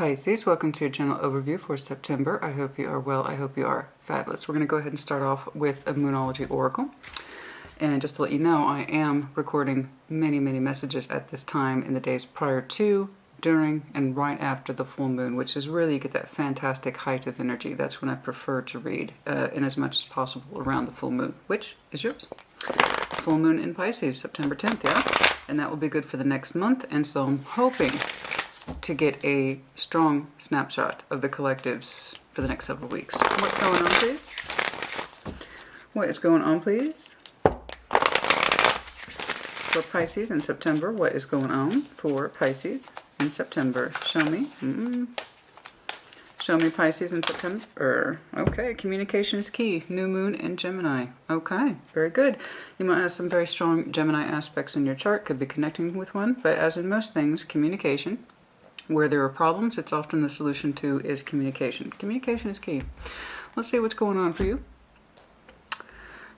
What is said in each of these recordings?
Pisces, welcome to your general overview for September. I hope you are well. I hope you are fabulous. We're going to go ahead and start off with a Moonology Oracle. And just to let you know, I am recording many messages at this time in the days prior to, during, and right after the full moon, which is really, you get that fantastic height of energy. That's when I prefer to read in as much as possible around the full moon, which is yours. Full moon in Pisces, September 10th, yeah? And that will be good for the next month. And so I'm hoping to get a strong snapshot of the collectives for the next several weeks. What's going on, please? What is going on, please? For Pisces in September, what is going on for Pisces in September? Show me. Show me Pisces in September. Okay, communication is key. New moon in Gemini. Okay, very good. You might have some very strong Gemini aspects in your chart. Could be connecting with one. But as in most things, communication. Where there are problems, it's often the solution to is communication. Communication is key. Let's see what's going on for you.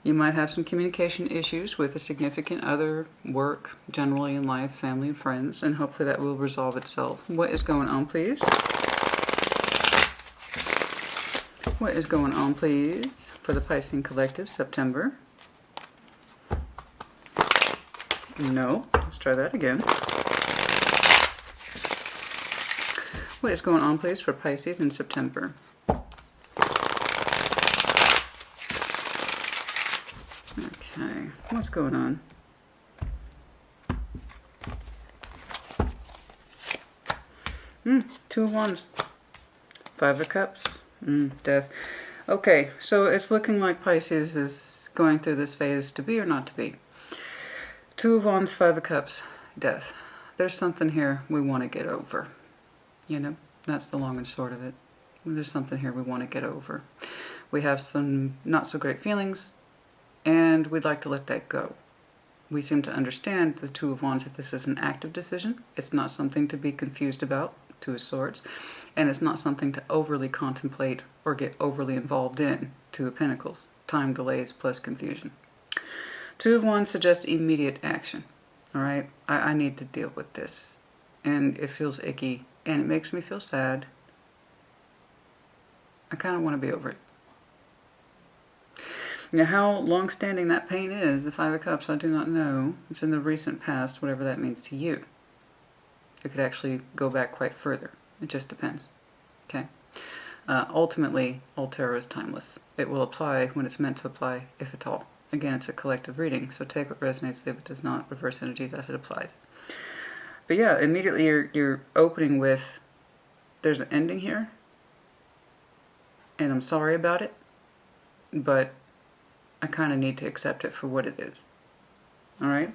You might have some communication issues with a significant other, work, generally in life, family and friends, and hopefully that will resolve itself. What is going on, please? What is going on, please, for the Piscean Collective, September? No. Let's try that again. What is going on, please, for Pisces in September? Okay, what's going on? Two of Wands. Five of Cups. Death. Okay, so it's looking like Pisces is going through this phase to be or not to be. Two of Wands, Five of Cups, Death. There's something here we want to get over. You know, that's the long and short of it. There's something here we want to get over. We have some not so great feelings, and we'd like to let that go. We seem to understand, the Two of Wands, that this is an active decision. It's not something to be confused about, Two of Swords, and it's not something to overly contemplate or get overly involved in, Two of Pentacles. Time delays plus confusion. Two of Wands suggests immediate action. All right, I need to deal with this, and it feels icky. And it makes me feel sad. I kind of want to be over it. Now, how long-standing that pain is, the Five of Cups, I do not know. It's in the recent past, whatever that means to you. It could actually go back quite further. It just depends. Okay? Ultimately, all tarot is timeless. It will apply when it's meant to apply, if at all. Again, it's a collective reading, so take what resonates, leave what does not. Reverse energies as it applies. But yeah, immediately you're opening with, there's an ending here, and I'm sorry about it, but I kind of need to accept it for what it is. All right?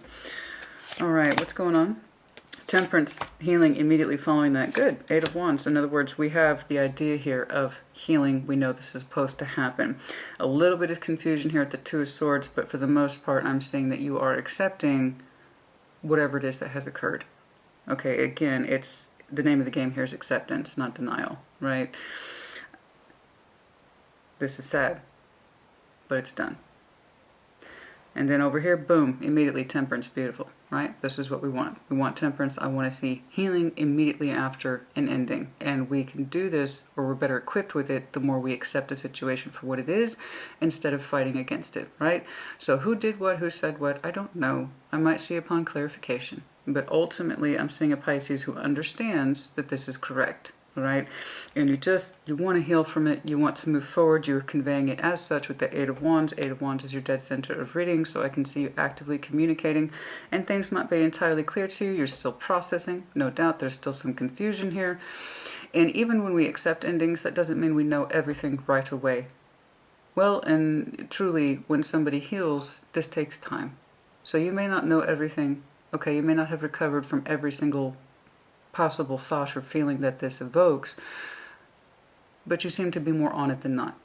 All right, what's going on? Temperance, healing immediately following that. Good, Eight of Wands. In other words, we have the idea here of healing. We know this is supposed to happen. A little bit of confusion here at the Two of Swords, but for the most part, I'm seeing that you are accepting whatever it is that has occurred. Okay, again, it's the name of the game here is acceptance, not denial, right? This is sad, but it's done. And then over here, boom, immediately temperance, beautiful, right? This is what we want. We want temperance. I want to see healing immediately after an ending. And we can do this, or we're better equipped with it, the more we accept a situation for what it is, instead of fighting against it, right? So who did what, who said what, I don't know. I might see upon clarification. But ultimately, I'm seeing a Pisces who understands that this is correct, right? And you want to heal from it. You want to move forward. You're conveying it as such with the Eight of Wands. Eight of Wands is your dead center of reading, so I can see you actively communicating. And things might be entirely clear to you. You're still processing. No doubt there's still some confusion here. And even when we accept endings, that doesn't mean we know everything right away. Well, and truly, when somebody heals, this takes time. So you may not know everything. Okay, you may not have recovered from every single possible thought or feeling that this evokes, but you seem to be more on it than not.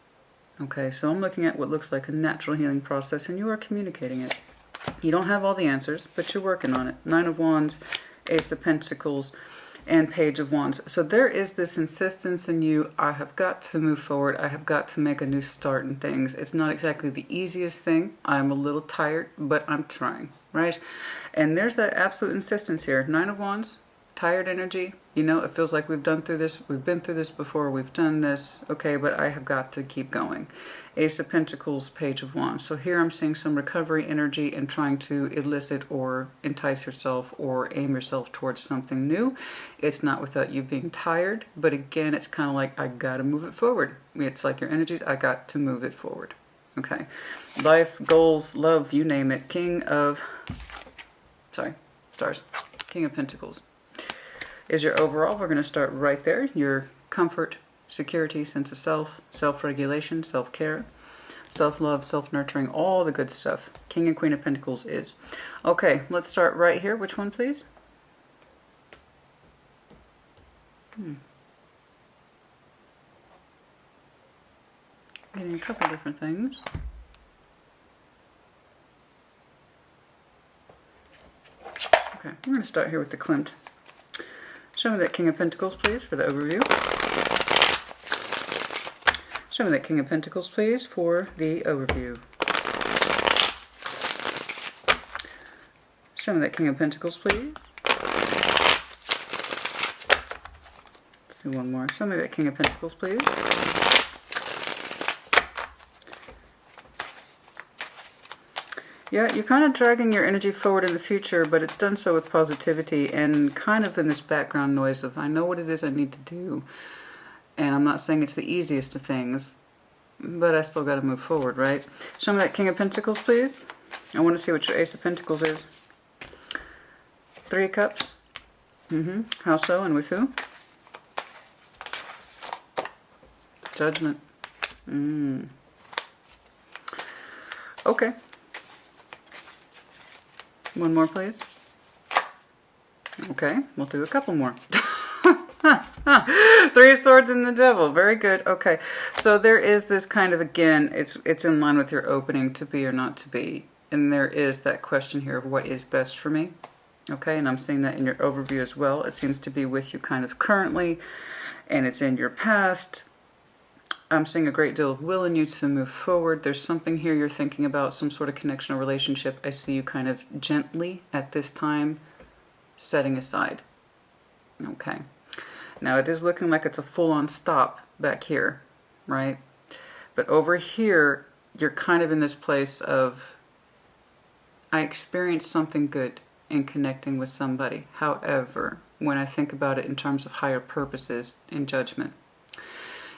Okay, so I'm looking at what looks like a natural healing process, and you are communicating it. You don't have all the answers, but you're working on it. Nine of Wands, Ace of Pentacles, and Page of Wands. So there is this insistence in you, I have got to move forward, I have got to make a new start in things. It's not exactly the easiest thing. I'm a little tired, but I'm trying, right? And there's that absolute insistence here. Nine of Wands, tired energy, You know, it feels like we've been through this before, we've done this, okay, but I have got to keep going. Ace of Pentacles, Page of Wands. So here I'm seeing some recovery energy and trying to elicit or entice yourself or aim yourself towards something new. It's not without you being tired, but again, it's kind of like, I got to move it forward. It's like your energies, I got to move it forward. Okay. Life, goals, love, you name it. King of Pentacles is your overall. We're going to start right there. Your comfort, security, sense of self, self-regulation, self-care, self-love, self-nurturing, all the good stuff. King and Queen of Pentacles is. Okay, let's start right here. Which one, please? Getting a couple different things. Okay, we're going to start here with the Klimt. Show me that King of Pentacles, please, for the overview. Show me that King of Pentacles, please, for the overview. Show me that King of Pentacles, please. Let's do one more. Show me that King of Pentacles, please. Yeah, you're kind of dragging your energy forward in the future, but it's done so with positivity and kind of in this background noise of, I know what it is I need to do. And I'm not saying it's the easiest of things, but I still got to move forward, right? Show me that King of Pentacles, please. I want to see what your Ace of Pentacles is. Three of Cups. How so and with who? Judgment. Okay. One more, please. Okay, we'll do a couple more. Three of Swords and the Devil. Very good. Okay, so there is this kind of, again, it's in line with your opening, to be or not to be. And there is that question here of what is best for me. Okay, and I'm seeing that in your overview as well. It seems to be with you kind of currently, and it's in your past. I'm seeing a great deal of will in you to move forward. There's something here you're thinking about, some sort of connection or relationship. I see you kind of gently at this time setting aside. Okay. Now it is looking like it's a full-on stop back here, right? But over here, you're kind of in this place of, I experienced something good in connecting with somebody. However, when I think about it in terms of higher purposes and judgment,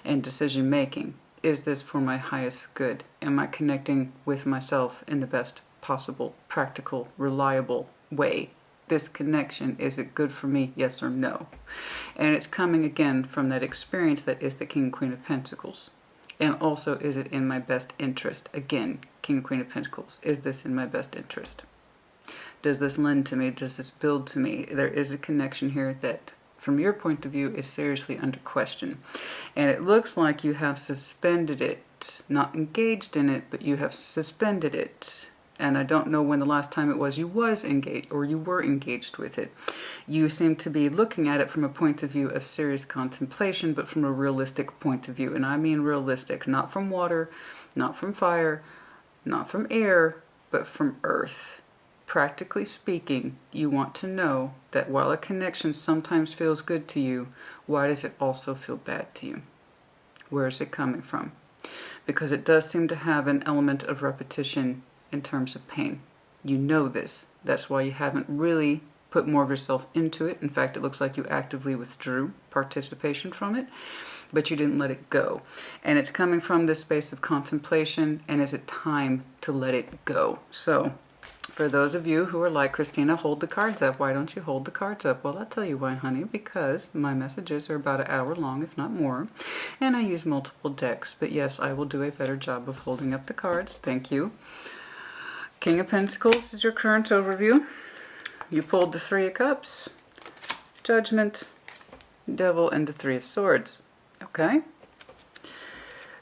and decision making, is this for my highest good? Am I connecting with myself in the best possible, practical, reliable way? This connection, is it good for me, yes or no? And it's coming again from that experience that is the King and Queen of Pentacles. And also, is it in my best interest? Again, King and Queen of Pentacles, is this in my best interest? Does this lend to me? Does this build to me? There is a connection here that, from your point of view, is seriously under question. And it looks like you have suspended it, not engaged in it, but you have suspended it. And I don't know when the last time it was you was engaged or you were engaged with it. You seem to be looking at it from a point of view of serious contemplation, but from a realistic point of view. And I mean realistic, not from water, not from fire, not from air, but from earth. Practically speaking, you want to know that while a connection sometimes feels good to you, why does it also feel bad to you? Where is it coming from? Because it does seem to have an element of repetition in terms of pain. You know this. That's why you haven't really put more of yourself into it. In fact, it looks like you actively withdrew participation from it, but you didn't let it go. And it's coming from this space of contemplation, and is it time to let it go? So, for those of you who are like, Christina, hold the cards up. Why don't you hold the cards up? Well, I'll tell you why, honey. Because my messages are about an hour long, if not more. And I use multiple decks. But yes, I will do a better job of holding up the cards. Thank you. King of Pentacles is your current overview. You pulled the Three of Cups, Judgment, Devil, and the Three of Swords. Okay?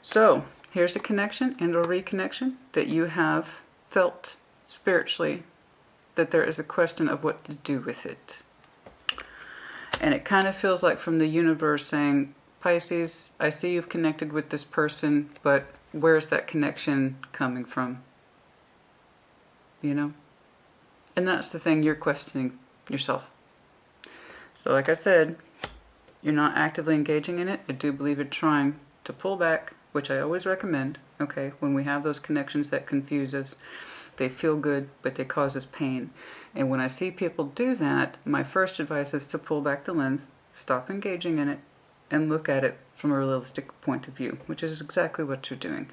So, here's a connection and a reconnection that you have felt spiritually, that there is a question of what to do with it. And it kind of feels like from the universe saying, Pisces, I see you've connected with this person, but where's that connection coming from? You know? And that's the thing, you're questioning yourself. So like I said, You're not actively engaging in it. I do believe you're trying to pull back, which I always recommend, okay, when we have those connections that confuse us. They feel good, but they cause us pain. And when I see people do that, my first advice is to pull back the lens, stop engaging in it, and look at it from a realistic point of view, which is exactly what you're doing.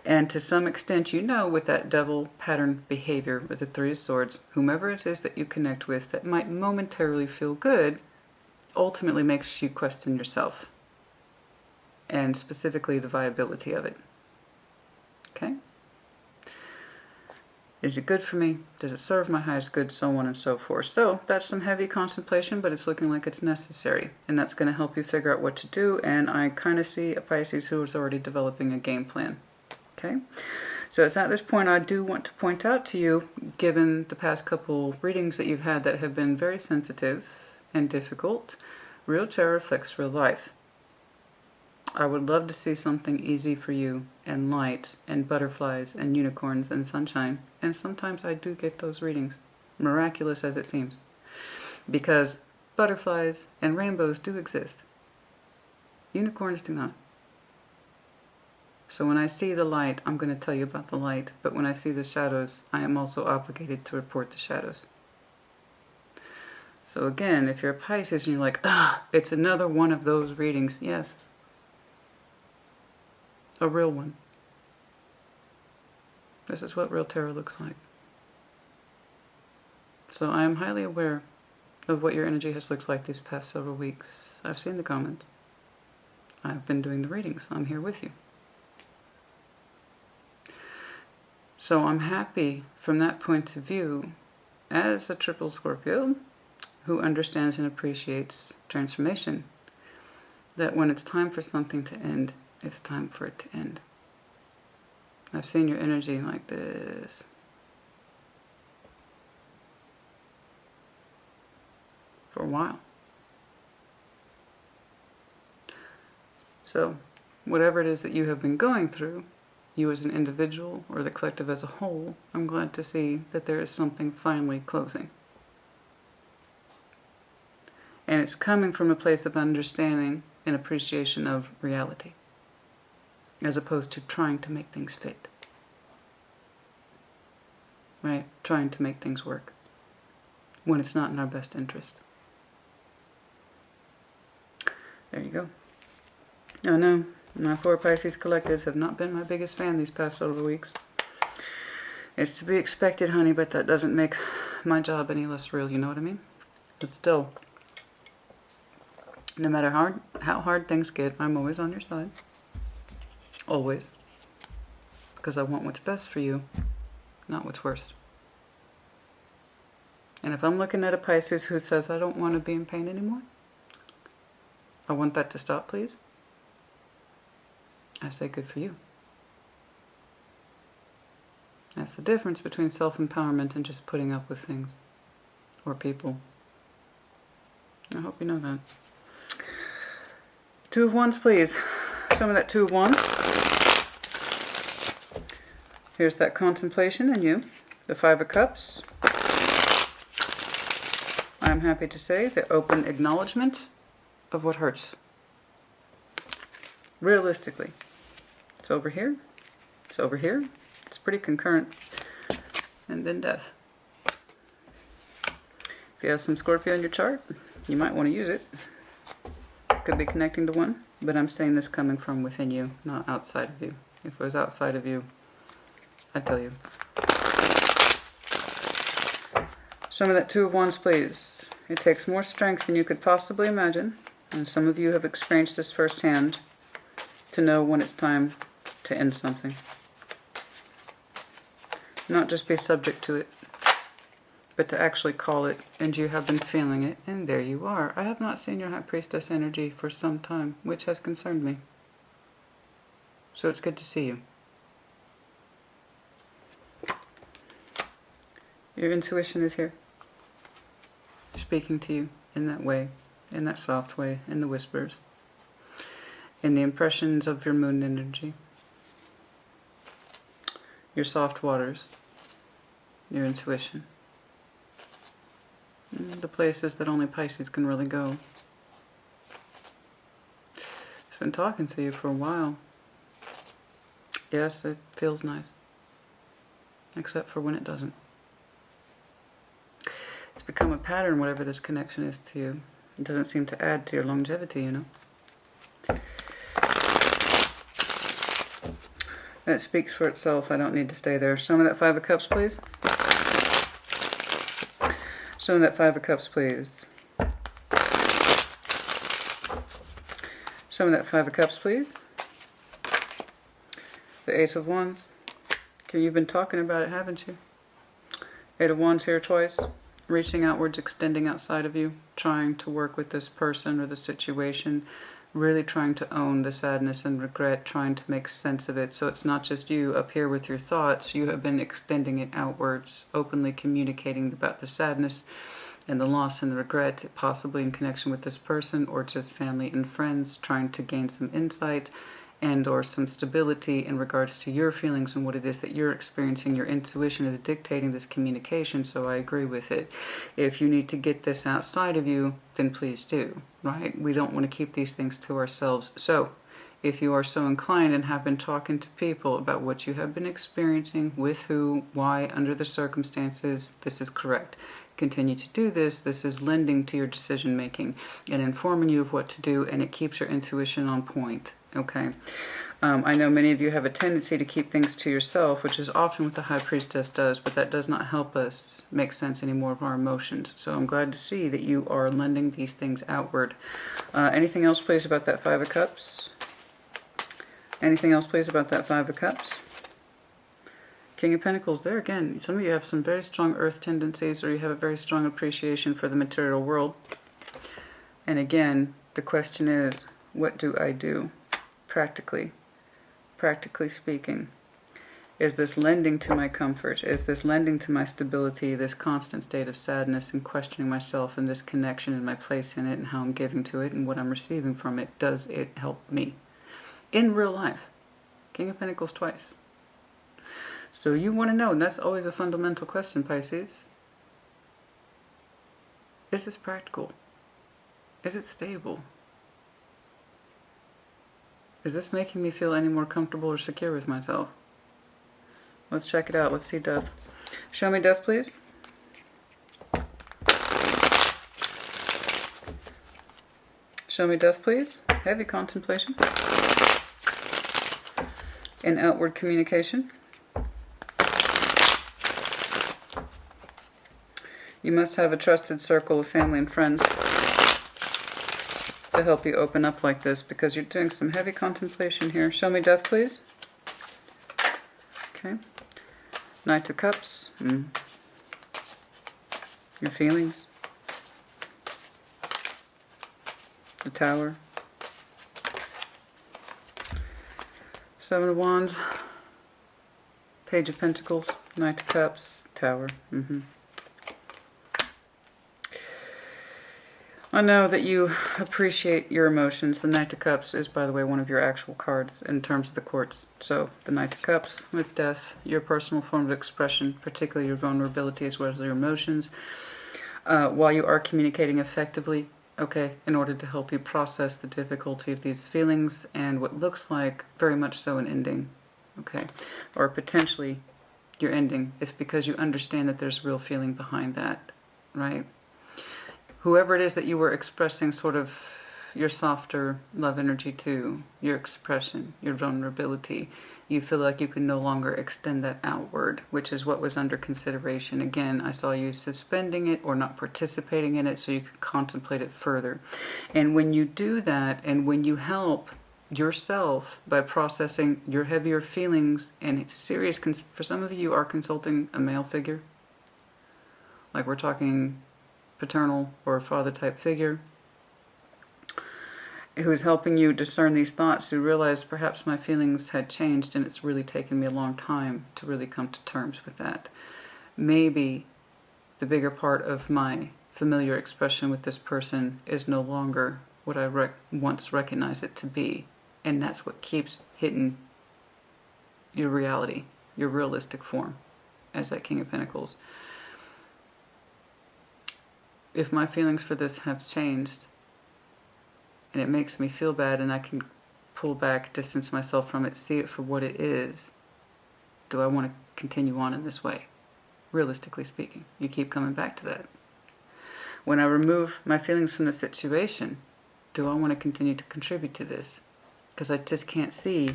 And to some extent, you know, with that double pattern behavior with the Three of Swords, whomever it is that you connect with that might momentarily feel good, ultimately makes you question yourself, and specifically the viability of it. Okay? Is it good for me? Does it serve my highest good? So on and so forth. So that's some heavy contemplation, but it's looking like it's necessary. And that's going to help you figure out what to do. And I kind of see a Pisces who is already developing a game plan. Okay? So it's at this point I do want to point out to you, given the past couple readings that you've had that have been very sensitive and difficult, real tarot reflects real life. I would love to see something easy for you and light and butterflies and unicorns and sunshine. And sometimes I do get those readings, miraculous as it seems. Because butterflies and rainbows do exist. Unicorns do not. So when I see the light, I'm going to tell you about the light. But when I see the shadows, I am also obligated to report the shadows. So again, if you're a Pisces and you're like, it's another one of those readings. Yes. A real one. This is what real tarot looks like. So I am highly aware of what your energy has looked like these past several weeks. I've seen the comments. I've been doing the readings. I'm here with you. So I'm happy from that point of view as a triple Scorpio who understands and appreciates transformation, that when it's time for something to end, it's time for it to end. I've seen your energy like this. For a while. So, whatever it is that you have been going through, you as an individual or the collective as a whole, I'm glad to see that there is something finally closing. And it's coming from a place of understanding and appreciation of reality, as opposed to trying to make things fit. Right? Trying to make things work when it's not in our best interest. There you go. Oh no, my 4 Pisces collectives have not been my biggest fan these past several weeks. It's to be expected, honey, but that doesn't make my job any less real, you know what I mean? But still, no matter how hard things get, I'm always on your side. Always. Because I want what's best for you, not what's worst. And if I'm looking at a Pisces who says, I don't want to be in pain anymore, I want that to stop, please, I say good for you. That's the difference between self-empowerment and just putting up with things or people. I hope you know that. 2 of Wands, please. Some of that 2 of Wands. Here's that contemplation in you. The 5 of Cups. I'm happy to say the open acknowledgement of what hurts. Realistically. It's over here. It's over here. It's pretty concurrent. And then death. If you have some Scorpio in your chart, you might want to use it. Could be connecting to one, but I'm saying this coming from within you, not outside of you. If it was outside of you, I'd tell you. Some of that 2 of Wands, please. It takes more strength than you could possibly imagine, and some of you have experienced this firsthand, to know when it's time to end something. Not just be subject to it, but to actually call it, and you have been feeling it, and there you are. I have not seen your High Priestess energy for some time, which has concerned me. So it's good to see you. Your intuition is here, speaking to you in that way, in that soft way, in the whispers, in the impressions of your moon energy, your soft waters, your intuition. The places that only Pisces can really go. been talking to you for a while. Yes, it feels nice. Except for when it doesn't. It's become a pattern, whatever this connection is to you. It doesn't seem to add to your longevity, you know. It speaks for itself. I don't need to stay there. Show me that Five of Cups, please. Show me that Five of Cups, please. Show me that Five of Cups, please. The Eight of Wands. Okay, you've been talking about it, haven't you? Eight of Wands here twice. Reaching outwards, extending outside of you. Trying to work with this person or the situation. Really trying to own the sadness and regret. Trying to make sense of it. So it's not just you up here with your thoughts. You have been extending it outwards. Openly communicating about the sadness and the loss and the regret. Possibly in connection with this person or just family and friends. Trying to gain some insight and or some stability in regards to your feelings and what it is that you're experiencing. Your intuition is dictating this communication, so I agree with it. If you need to get this outside of you, then please do, right? We don't want to keep these things to ourselves. So if you are so inclined and have been talking to people about what you have been experiencing, with who, why, under the circumstances, this is correct. Continue to do this. This is lending to your decision making and informing you of what to do, and it keeps your intuition on point. Okay. I know many of you have a tendency to keep things to yourself, which is often what the High Priestess does, but that does not help us make sense anymore of our emotions. So I'm glad to see that you are lending these things outward. Anything else, please, about that Five of Cups? Anything else, please, about that Five of Cups? King of Pentacles, there again, some of you have some very strong earth tendencies, or you have a very strong appreciation for the material world. And again, the question is, what do I do? Practically speaking. Is this lending to my comfort? Is this lending to my stability, this constant state of sadness and questioning myself and this connection and my place in it and how I'm giving to it and what I'm receiving from it? Does it help me? In real life. King of Pentacles twice. So you want to know, and that's always a fundamental question, Pisces. Is this practical? Is it stable? Is this making me feel any more comfortable or secure with myself? Let's check it out. Let's see Death. Show me Death, please. Show me Death, please. Heavy contemplation. And outward communication. You must have a trusted circle of family and friends to help you open up like this, because you're doing some heavy contemplation here. Show me Death, please. Okay. Knight of Cups. Your feelings. The Tower. Seven of Wands. Page of Pentacles. Knight of Cups. Tower. I know that you appreciate your emotions. The Knight of Cups is, by the way, one of your actual cards in terms of the courts. So, the Knight of Cups with Death, your personal form of expression, particularly your vulnerability as well as your emotions, while you are communicating effectively, okay, in order to help you process the difficulty of these feelings and what looks like very much so an ending, okay, or potentially your ending is because you understand that there's real feeling behind that, right? Whoever it is that you were expressing sort of your softer love energy to, your expression, your vulnerability, you feel like you can no longer extend that outward, which is what was under consideration. Again, I saw you suspending it or not participating in it so you could contemplate it further. And when you do that, and when you help yourself by processing your heavier feelings and serious, for some of you are consulting a male figure, like we're talking paternal or father type figure, who's helping you discern these thoughts, who realized perhaps my feelings had changed and it's really taken me a long time to really come to terms with that. Maybe the bigger part of my familiar expression with this person is no longer what I once recognized it to be, and that's what keeps hitting your reality, your realistic form as that King of Pentacles. If my feelings for this have changed and it makes me feel bad and I can pull back, distance myself from it, see it for what it is? Do I want to continue on in this way? Realistically speaking, you keep coming back to that. When I remove my feelings from the situation, do I want to continue to contribute to this? Because I just can't see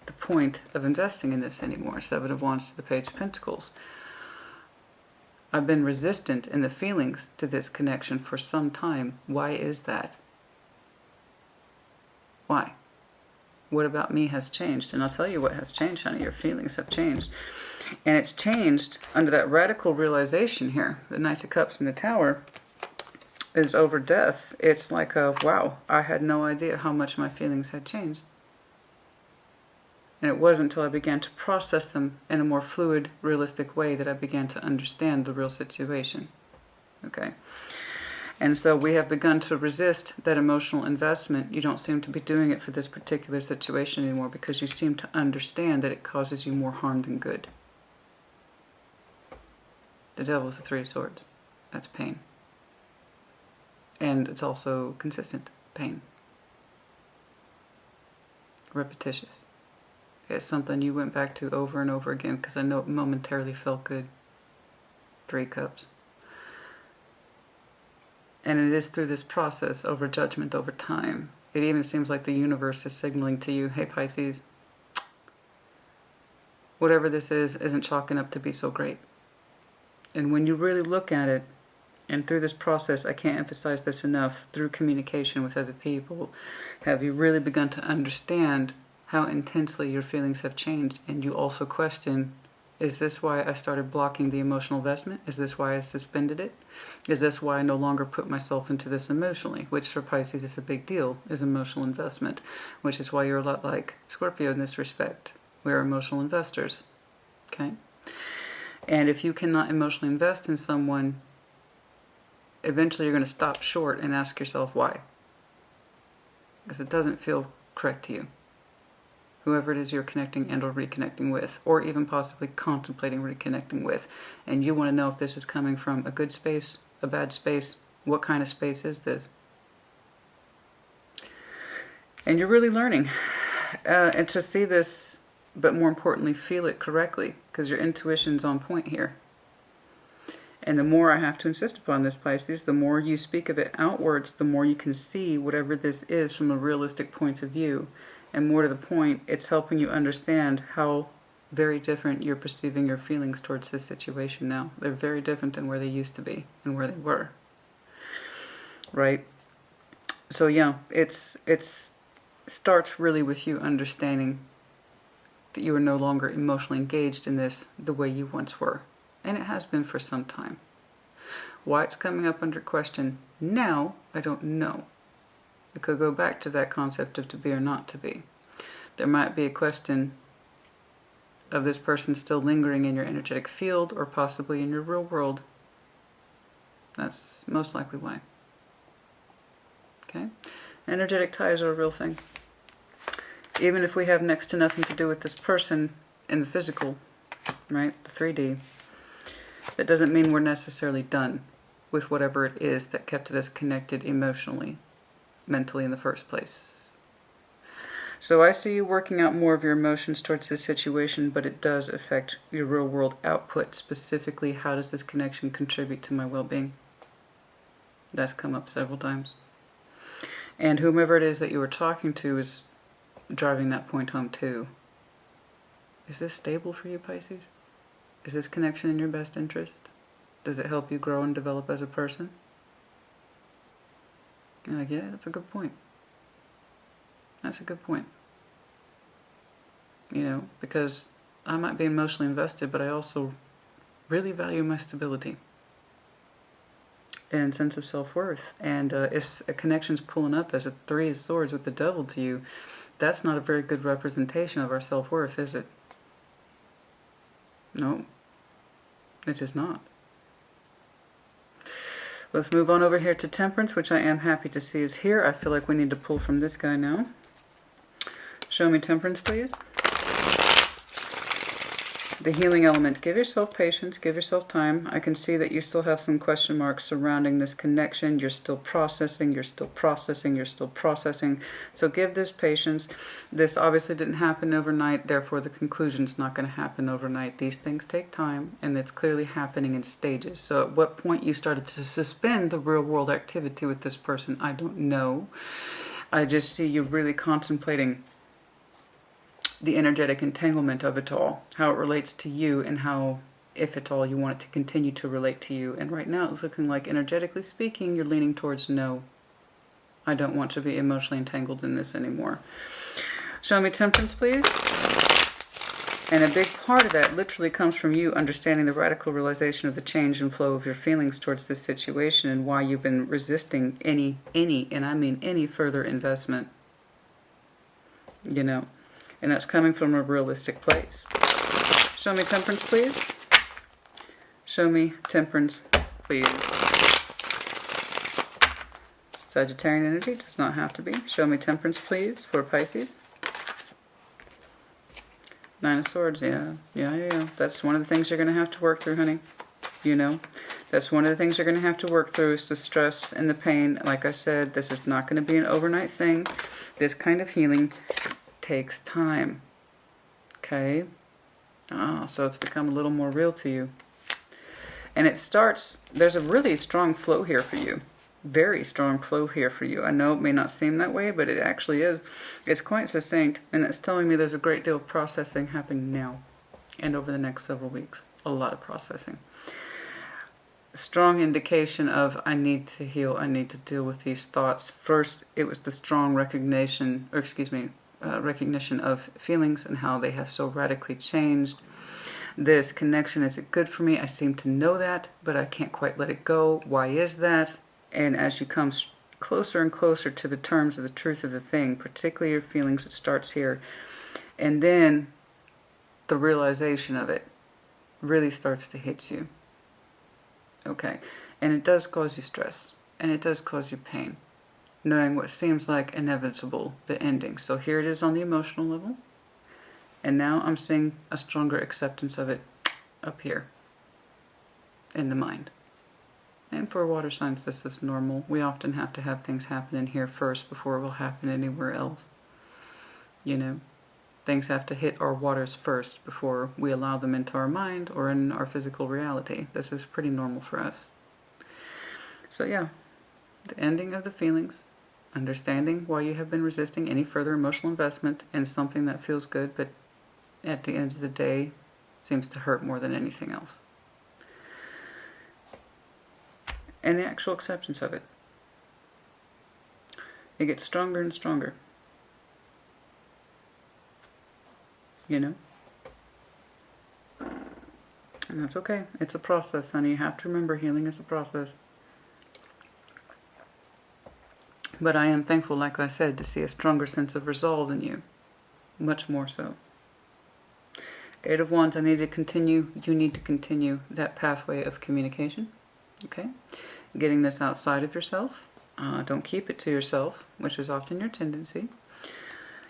the point of investing in this anymore. 7 of Wands to the Page of Pentacles. I've been resistant in the feelings to this connection for some time. Why is that? Why? What about me has changed? And I'll tell you what has changed, honey. Your feelings have changed. And it's changed under that radical realization here. The Knight of Cups in the Tower is over death. It's like a, wow, I had no idea how much my feelings had changed. And it wasn't until I began to process them in a more fluid, realistic way that I began to understand the real situation. Okay? And so we have begun to resist that emotional investment. You don't seem to be doing it for this particular situation anymore because you seem to understand that it causes you more harm than good. The Devil with the 3 of Swords. That's pain. And it's also consistent pain. Repetitious. It's something you went back to over and over again because I know it momentarily felt good. 3 Cups. And it is through this process over judgment over time. It even seems like the universe is signaling to you, hey Pisces, whatever this is isn't chalking up to be so great. And when you really look at it, and through this process, I can't emphasize this enough, through communication with other people, have you really begun to understand how intensely your feelings have changed, and you also question, is this why I started blocking the emotional investment? Is this why I suspended it? Is this why I no longer put myself into this emotionally? Which for Pisces is a big deal, is emotional investment. Which is why you're a lot like Scorpio in this respect. We're emotional investors. Okay? And if you cannot emotionally invest in someone, eventually you're going to stop short and ask yourself why. Because it doesn't feel correct to you. Whoever it is you're connecting and or reconnecting with, or even possibly contemplating reconnecting with. And you want to know if this is coming from a good space, a bad space, what kind of space is this? And you're really learning. And to see this, but more importantly, feel it correctly, because your intuition's on point here. And the more I have to insist upon this, Pisces, the more you speak of it outwards, the more you can see whatever this is from a realistic point of view. And more to the point, it's helping you understand how very different you're perceiving your feelings towards this situation now. They're very different than where they used to be and where they were. Right? So yeah, it's starts really with you understanding that you are no longer emotionally engaged in this the way you once were. And it has been for some time. Why it's coming up under question now, I don't know. It could go back to that concept of to be or not to be. There might be a question of this person still lingering in your energetic field or possibly in your real world. That's most likely why. Okay? Energetic ties are a real thing. Even if we have next to nothing to do with this person in the physical, right? The 3D. That doesn't mean we're necessarily done with whatever it is that kept us connected emotionally, mentally in the first place. So I see you working out more of your emotions towards this situation, but it does affect your real world output. Specifically, how does this connection contribute to my well-being? That's come up several times. And whomever it is that you were talking to is driving that point home too. Is this stable for you, Pisces? Is this connection in your best interest? Does it help you grow and develop as a person? You're like, yeah, that's a good point. That's a good point. You know, because I might be emotionally invested, but I also really value my stability and sense of self-worth. And if a connection's pulling up as a 3 of Swords with the Devil to you, that's not a very good representation of our self-worth, is it? No, it is not. Let's move on over here to Temperance, which I am happy to see is here. I feel like we need to pull from this guy now. Show me Temperance, please. The healing element. Give yourself patience. Give yourself time. I can see that you still have some question marks surrounding this connection. You're still processing. You're still processing. You're still processing. So give this patience. This obviously didn't happen overnight. Therefore, the conclusion's not going to happen overnight. These things take time, and it's clearly happening in stages. So at what point you started to suspend the real world activity with this person, I don't know. I just see you really contemplating the energetic entanglement of it all, how it relates to you, and how, if at all, you want it to continue to relate to you. And right now it's looking like, energetically speaking, you're leaning towards no. I don't want to be emotionally entangled in this anymore. Show me temperance, please. And a big part of that literally comes from you understanding the radical realization of the change and flow of your feelings towards this situation, and why you've been resisting any, and I mean any further investment. You know. And that's coming from a realistic place. Show me temperance, please. Show me temperance, please. Sagittarian energy does not have to be. Show me temperance, please, for Pisces. Nine of Swords, yeah. That's one of the things you're going to have to work through, honey. You know, that's one of the things you're going to have to work through, is the stress and the pain. Like I said, this is not going to be an overnight thing. This kind of healing takes time. Okay? So it's become a little more real to you. And it starts, there's a really strong flow here for you. Very strong flow here for you. I know it may not seem that way, but it actually is. It's quite succinct, and it's telling me there's a great deal of processing happening now and over the next several weeks. A lot of processing. Strong indication of, I need to heal, I need to deal with these thoughts. First, it was the strong recognition of feelings and how they have so radically changed. This connection, is it good for me? I seem to know that, but I can't quite let it go. Why is that? And as you come closer and closer to the terms of the truth of the thing, particularly your feelings, it starts here. And then the realization of it really starts to hit you. Okay. And it does cause you stress. And it does cause you pain, knowing what seems like inevitable, the ending. So here it is on the emotional level. And now I'm seeing a stronger acceptance of it up here in the mind. And for water signs, this is normal. We often have to have things happen in here first before it will happen anywhere else. You know, things have to hit our waters first before we allow them into our mind or in our physical reality. This is pretty normal for us. So yeah, the ending of the feelings, understanding why you have been resisting any further emotional investment in something that feels good, but at the end of the day seems to hurt more than anything else. And the actual acceptance of it. It gets stronger and stronger. You know? And that's okay. It's a process, honey. You have to remember, healing is a process. But I am thankful, like I said, to see a stronger sense of resolve in you. Much more so. Eight of Wands, I need to continue. You need to continue that pathway of communication. Okay? Getting this outside of yourself. Don't keep it to yourself, which is often your tendency.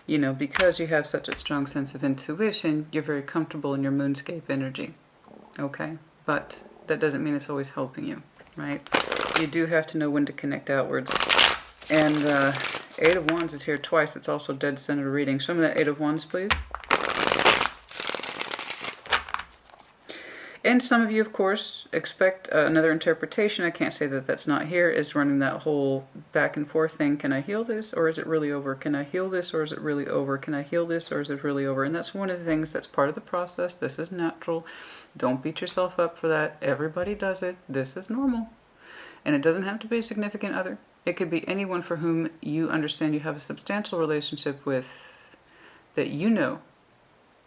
You know, because you have such a strong sense of intuition, you're very comfortable in your moonscape energy. Okay? But that doesn't mean it's always helping you, right? You do have to know when to connect outwards. And Eight of Wands is here twice. It's also dead center reading. Show me that Eight of Wands, please. And some of you, of course, expect another interpretation. I can't say that that's not here. Is running that whole back and forth thing. Can I heal this, or is it really over? Can I heal this, or is it really over? Can I heal this, or is it really over? And that's one of the things that's part of the process. This is natural. Don't beat yourself up for that. Everybody does it. This is normal. And it doesn't have to be a significant other. It could be anyone for whom you understand you have a substantial relationship with that you know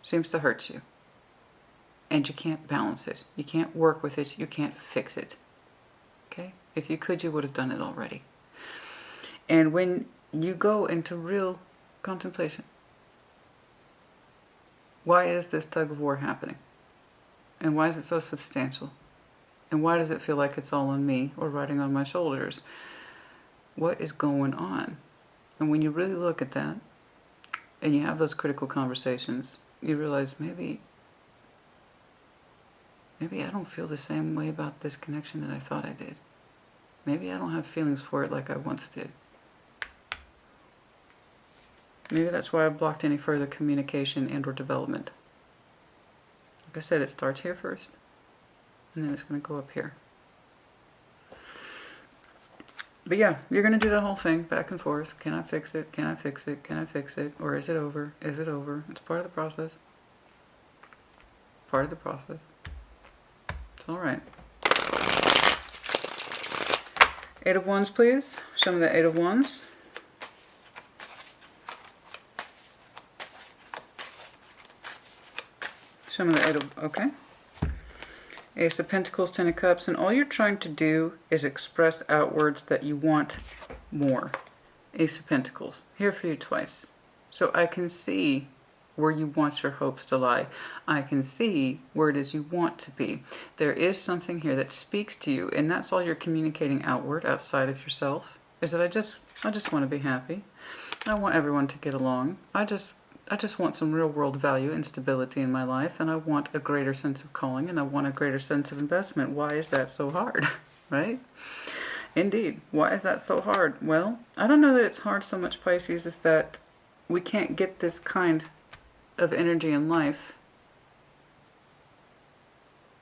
seems to hurt you. And you can't balance it. You can't work with it. You can't fix it. Okay? If you could, you would have done it already. And when you go into real contemplation, why is this tug of war happening? And why is it so substantial? And why does it feel like it's all on me or riding on my shoulders? What is going on? And when you really look at that, and you have those critical conversations, you realize maybe Maybe I don't feel the same way about this connection that I thought I did. Maybe I don't have feelings for it like I once did. Maybe that's why I've blocked any further communication and or development. Like I said, it starts here first, and then it's going to go up here. But yeah, you're going to do the whole thing back and forth. Can I fix it? Can I fix it? Can I fix it? Or is it over? Is it over? It's part of the process. Part of the process. It's all right. 8 of Wands, please. Show me the 8 of Wands. Show me the 8 of... Okay. Ace of Pentacles, 10 of Cups, and all you're trying to do is express outwards that you want more. Ace of Pentacles, here for you twice. So I can see where you want your hopes to lie. I can see where it is you want to be. There is something here that speaks to you, and that's all you're communicating outward, outside of yourself, is that I just want to be happy. I want everyone to get along. I just want some real world value and stability in my life, and I want a greater sense of calling, and I want a greater sense of investment. Why is that so hard? Right? Indeed. Why is that so hard? Well, I don't know that it's hard so much, Pisces, is that we can't get this kind of energy in life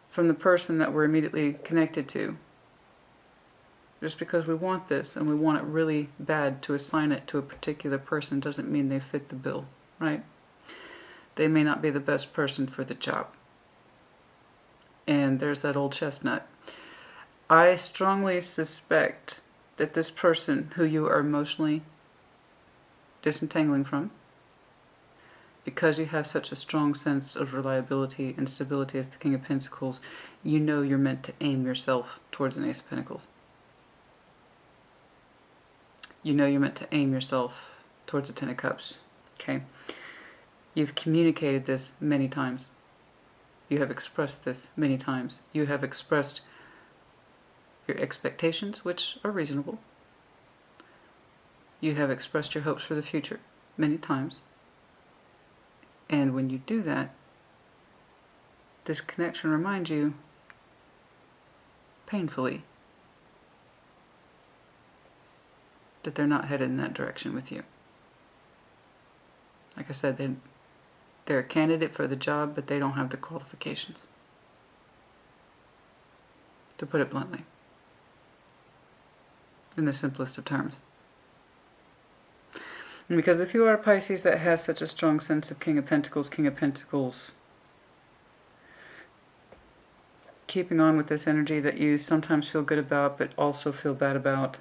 from the person that we're immediately connected to. Just because we want this and we want it really bad, to assign it to a particular person doesn't mean they fit the bill. Right? They may not be the best person for the job. And there's that old chestnut. I strongly suspect that this person who you are emotionally disentangling from, because you have such a strong sense of reliability and stability as the King of Pentacles, you know you're meant to aim yourself towards an Ace of Pentacles. You know you're meant to aim yourself towards a 10 of Cups. Okay? You've communicated this many times. You have expressed this many times. You have expressed your expectations, which are reasonable. You have expressed your hopes for the future many times. And when you do that, this connection reminds you, painfully, that they're not headed in that direction with you. Like I said, they're a candidate for the job, but they don't have the qualifications. To put it bluntly. In the simplest of terms. And because if you are a Pisces that has such a strong sense of King of Pentacles, keeping on with this energy that you sometimes feel good about, but also feel bad about,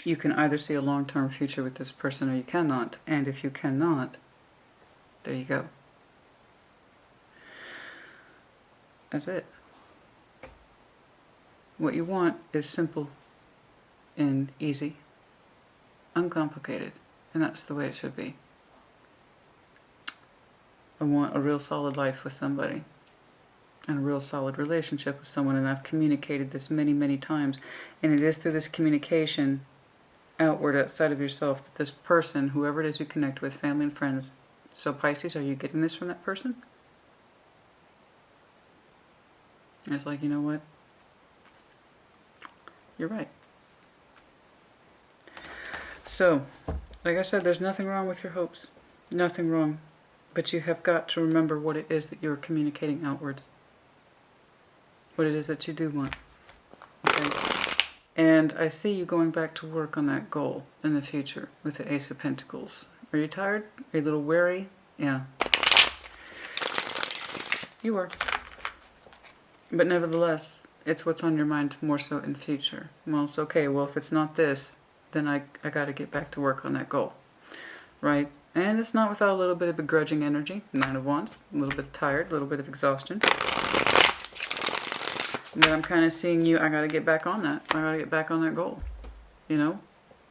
you can either see a long-term future with this person or you cannot. And if you cannot, there you go. That's it. What you want is simple and easy, uncomplicated, and that's the way it should be. I want a real solid life with somebody and a real solid relationship with someone, and I've communicated this many, many times, and it is through this communication outward, outside of yourself, that this person, whoever it is you connect with, family and friends. So Pisces, are you getting this from that person? And it's like, you know what? You're right. So, like I said, there's nothing wrong with your hopes. Nothing wrong. But you have got to remember what it is that you're communicating outwards. What it is that you do want. Okay? And I see you going back to work on that goal in the future with the Ace of Pentacles. Are you tired? Are you a little weary? Yeah. You are. But nevertheless, it's what's on your mind more so in the future. Well, it's okay. Well, if it's not this, then I got to get back to work on that goal. Right? And it's not without a little bit of begrudging energy. 9 of Wands. A little bit tired. A little bit of exhaustion. But I'm kind of seeing you, I got to get back on that. I got to get back on that goal. You know?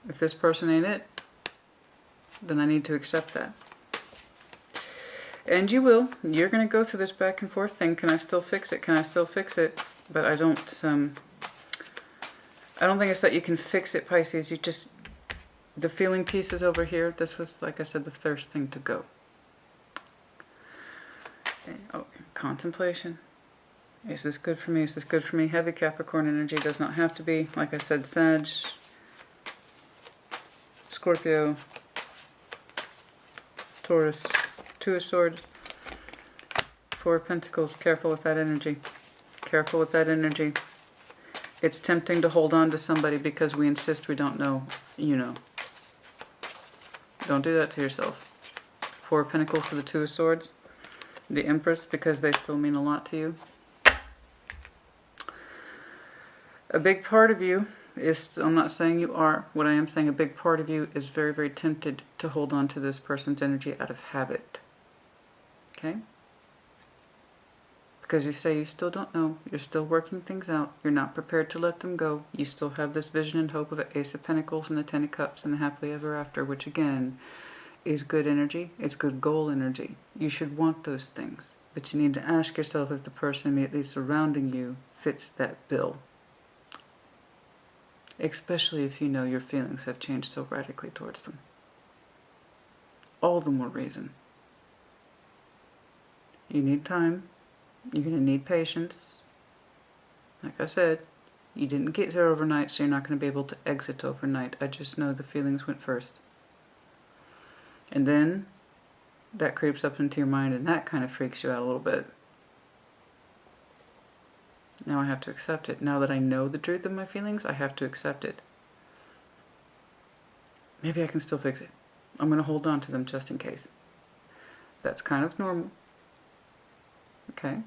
If this person ain't it, then I need to accept that. And you will. You're going to go through this back and forth thing. Can I still fix it? Can I still fix it? But I don't think it's that you can fix it, Pisces. You just, the feeling piece is over here. This was, like I said, the first thing to go. Okay. Oh, contemplation. Is this good for me? Is this good for me? Heavy Capricorn energy. Does not have to be. Like I said, Sag, Scorpio, Taurus, Two of Swords, Four of Pentacles. Careful with that energy. Careful with that energy. It's tempting to hold on to somebody because we insist we don't know. You know. Don't do that to yourself. Four of Pentacles to the Two of Swords. The Empress, because they still mean a lot to you. A big part of you is, I'm not saying you are, what I am saying, a big part of you is very, very tempted to hold on to this person's energy out of habit. Okay? Because you say you still don't know, you're still working things out, you're not prepared to let them go, you still have this vision and hope of an Ace of Pentacles and the Ten of Cups and the Happily Ever After, which again is good energy, it's good goal energy. You should want those things, but you need to ask yourself if the person immediately surrounding you fits that bill. Especially if you know your feelings have changed so radically towards them. All the more reason. You need time. You're going to need patience. Like I said, you didn't get here overnight, so you're not going to be able to exit overnight. I just know the feelings went first. And then that creeps up into your mind, and that kind of freaks you out a little bit. Now I have to accept it. Now that I know the truth of my feelings, I have to accept it. Maybe I can still fix it. I'm going to hold on to them just in case. That's kind of normal. Okay?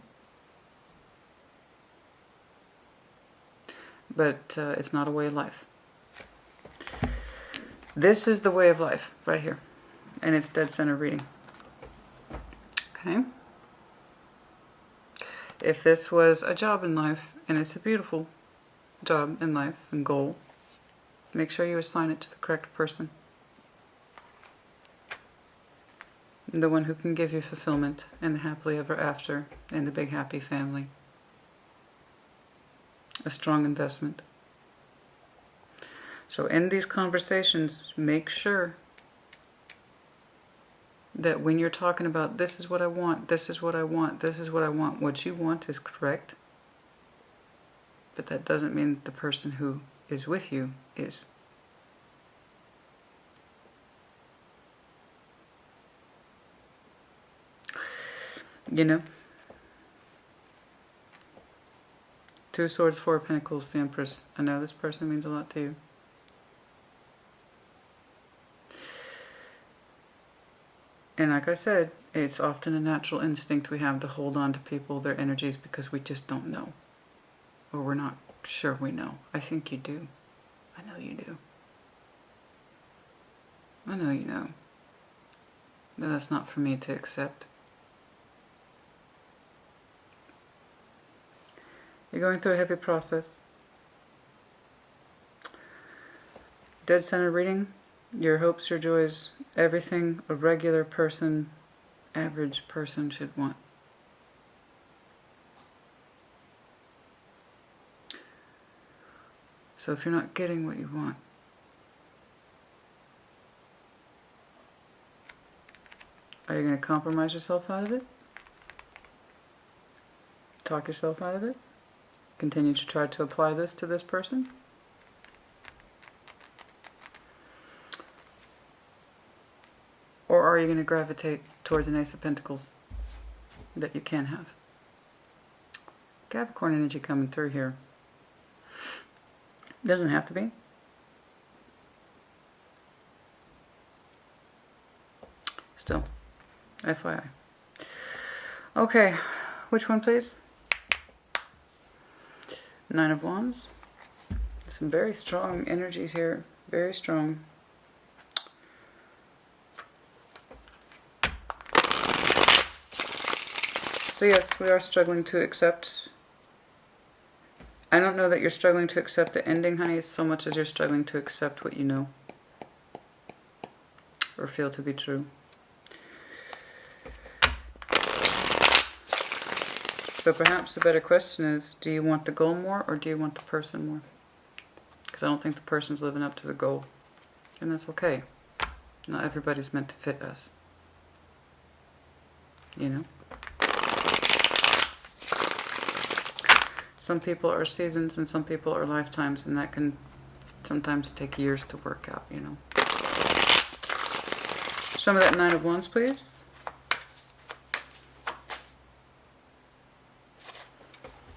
But it's not a way of life. This is the way of life, right here. And it's dead center reading. Okay? If this was a job in life, and it's a beautiful job in life and goal, make sure you assign it to the correct person. The one who can give you fulfillment and the happily ever after and the big happy family. A strong investment. So in these conversations, make sure that when you're talking about this is what I want, this is what I want, this is what I want, what you want is correct. But that doesn't mean the person who is with you is. You know? Two of Swords, Four of Pentacles, the Empress. I know this person means a lot to you. And like I said, it's often a natural instinct we have to hold on to people, their energies, because we just don't know. Or we're not sure we know. I think you do. I know you do. I know you know. But that's not for me to accept. You're going through a heavy process. Dead center reading. Your hopes, your joys, everything a regular person, average person should want. So if you're not getting what you want, are you going to compromise yourself out of it? Talk yourself out of it? Continue to try to apply this to this person? Or are you going to gravitate towards an Ace of Pentacles that you can have? Capricorn energy coming through here. Doesn't have to be. Still, FYI. Okay, which one please? Nine of Wands. Some very strong energies here. Very strong. So yes, we are struggling to accept. I don't know that you're struggling to accept the ending, honey, so much as you're struggling to accept what you know. Or feel to be true. So perhaps the better question is, do you want the goal more or do you want the person more? Because I don't think the person's living up to the goal. And that's okay. Not everybody's meant to fit us. You know? Some people are seasons and some people are lifetimes, and that can sometimes take years to work out, you know. Show me that Nine of Wands, please.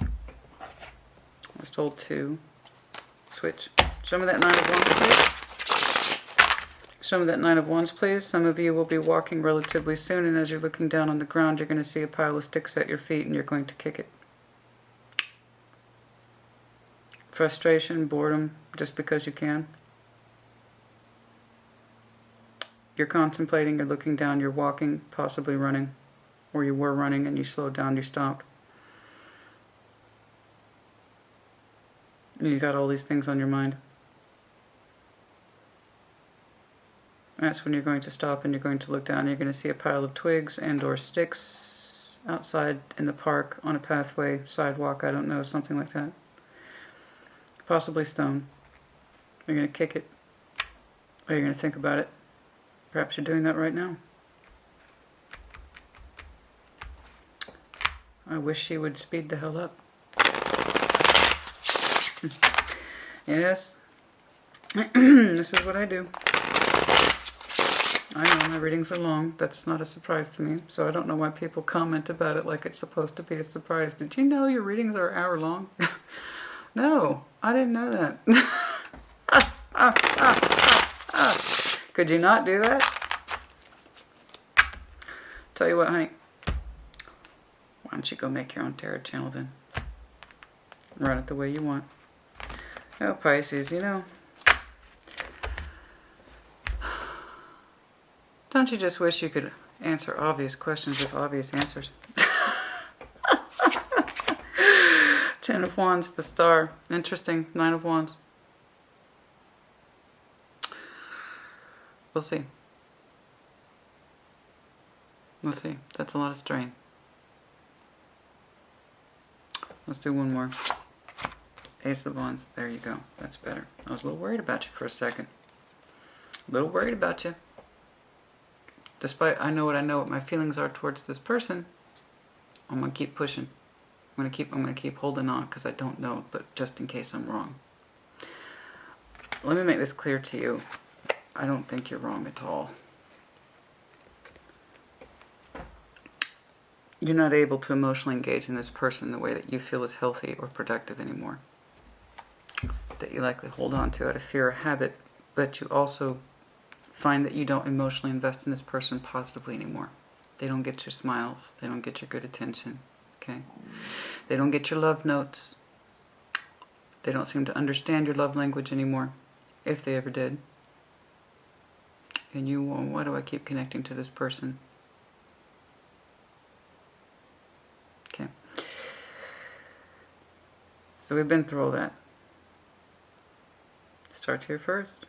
I was told to switch. Show me that Nine of Wands, please. Show me that Nine of Wands, please. Some of you will be walking relatively soon, and as you're looking down on the ground, you're going to see a pile of sticks at your feet, and you're going to kick it. Frustration, boredom, just because you can. You're contemplating, you're looking down, you're walking, possibly running, or you were running and you slowed down, you stopped. And you got all these things on your mind. That's when you're going to stop and you're going to look down and you're going to see a pile of twigs and or sticks outside in the park, on a pathway, sidewalk, I don't know, something like that. Possibly stone. You're going to kick it, or you're going to think about it. Perhaps you're doing that right now. I wish she would speed the hell up. Yes. This is what I do. I know my readings are long. That's not a surprise to me. So I don't know why people comment about it like it's supposed to be a surprise. Did you know your readings are an hour long? No, I didn't know that. Could you not do that? Tell you what, honey. Why don't you go make your own tarot channel then? Run it the way you want. Oh, Pisces, you know. Don't you just wish you could answer obvious questions with obvious answers? Ten of Wands, the Star. Interesting. Nine of Wands. We'll see. We'll see. That's a lot of strain. Let's do one more. Ace of Wands. There you go. That's better. I was a little worried about you for a second. A little worried about you. Despite I know what my feelings are towards this person, I'm gonna keep pushing. I'm gonna keep holding on because I don't know, but just in case I'm wrong. Let me make this clear to you. I don't think you're wrong at all. You're not able to emotionally engage in this person in the way that you feel is healthy or productive anymore. That you likely hold on to out of fear or habit, but you also find that you don't emotionally invest in this person positively anymore. They don't get your smiles. They don't get your good attention. Okay? They don't get your love notes. They don't seem to understand your love language anymore, if they ever did. And you, well, why do I keep connecting to this person? Okay. So we've been through all that. Starts here first.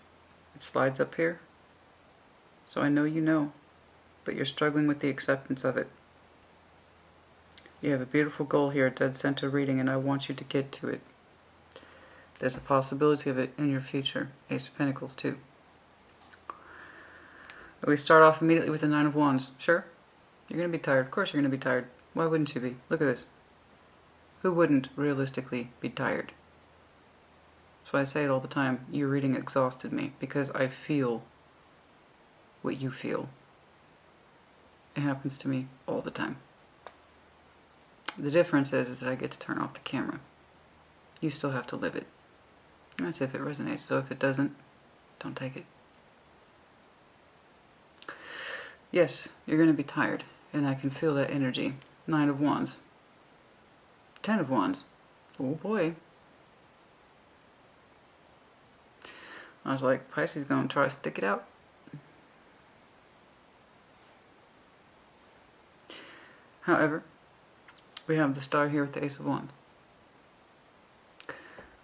It slides up here. So I know you know, but you're struggling with the acceptance of it. You have a beautiful goal here, a dead center reading, and I want you to get to it. There's a possibility of it in your future. Ace of Pentacles, too. We start off immediately with the Nine of Wands. Sure, you're going to be tired. Of course you're going to be tired. Why wouldn't you be? Look at this. Who wouldn't realistically be tired? That's why I say it all the time. Your reading exhausted me because I feel what you feel. It happens to me all the time. The difference is that I get to turn off the camera. You still have to live it. And that's if it resonates. So if it doesn't, don't take it. Yes, you're going to be tired. And I can feel that energy. Nine of Wands. Ten of Wands. Oh boy. I was like, Pisces going to try to stick it out. However, we have the Star here with the Ace of Wands.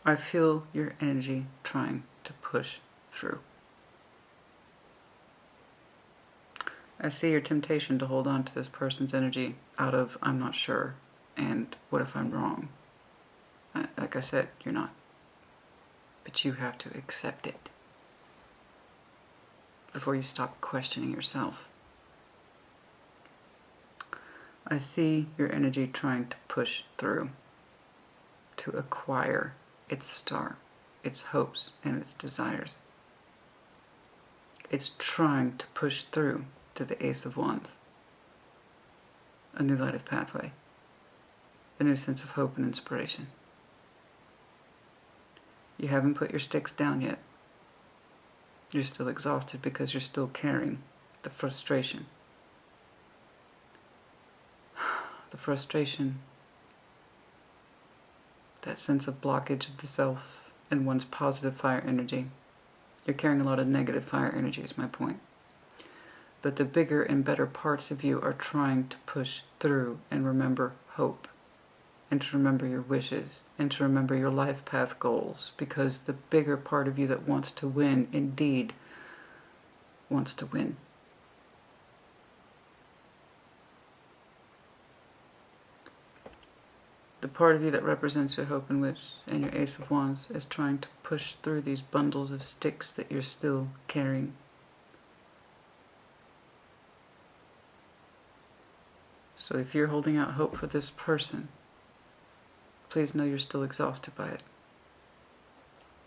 I feel your energy trying to push through. I see your temptation to hold on to this person's energy out of, I'm not sure, and what if I'm wrong? Like I said, you're not. But you have to accept it before you stop questioning yourself. I see your energy trying to push through. to acquire its star, its hopes, and its desires. It's trying to push through to the Ace of Wands. A new light of pathway. A new sense of hope and inspiration. You haven't put your sticks down yet. You're still exhausted because you're still carrying the frustration. The frustration, that sense of blockage of the self and one's positive fire energy. You're carrying a lot of negative fire energy is my point. But the bigger and better parts of you are trying to push through and remember hope, and to remember your wishes, and to remember your life path goals, because the bigger part of you that wants to win indeed wants to win. The part of you that represents your hope and wish and your Ace of Wands is trying to push through these bundles of sticks that you're still carrying. So if you're holding out hope for this person, please know you're still exhausted by it.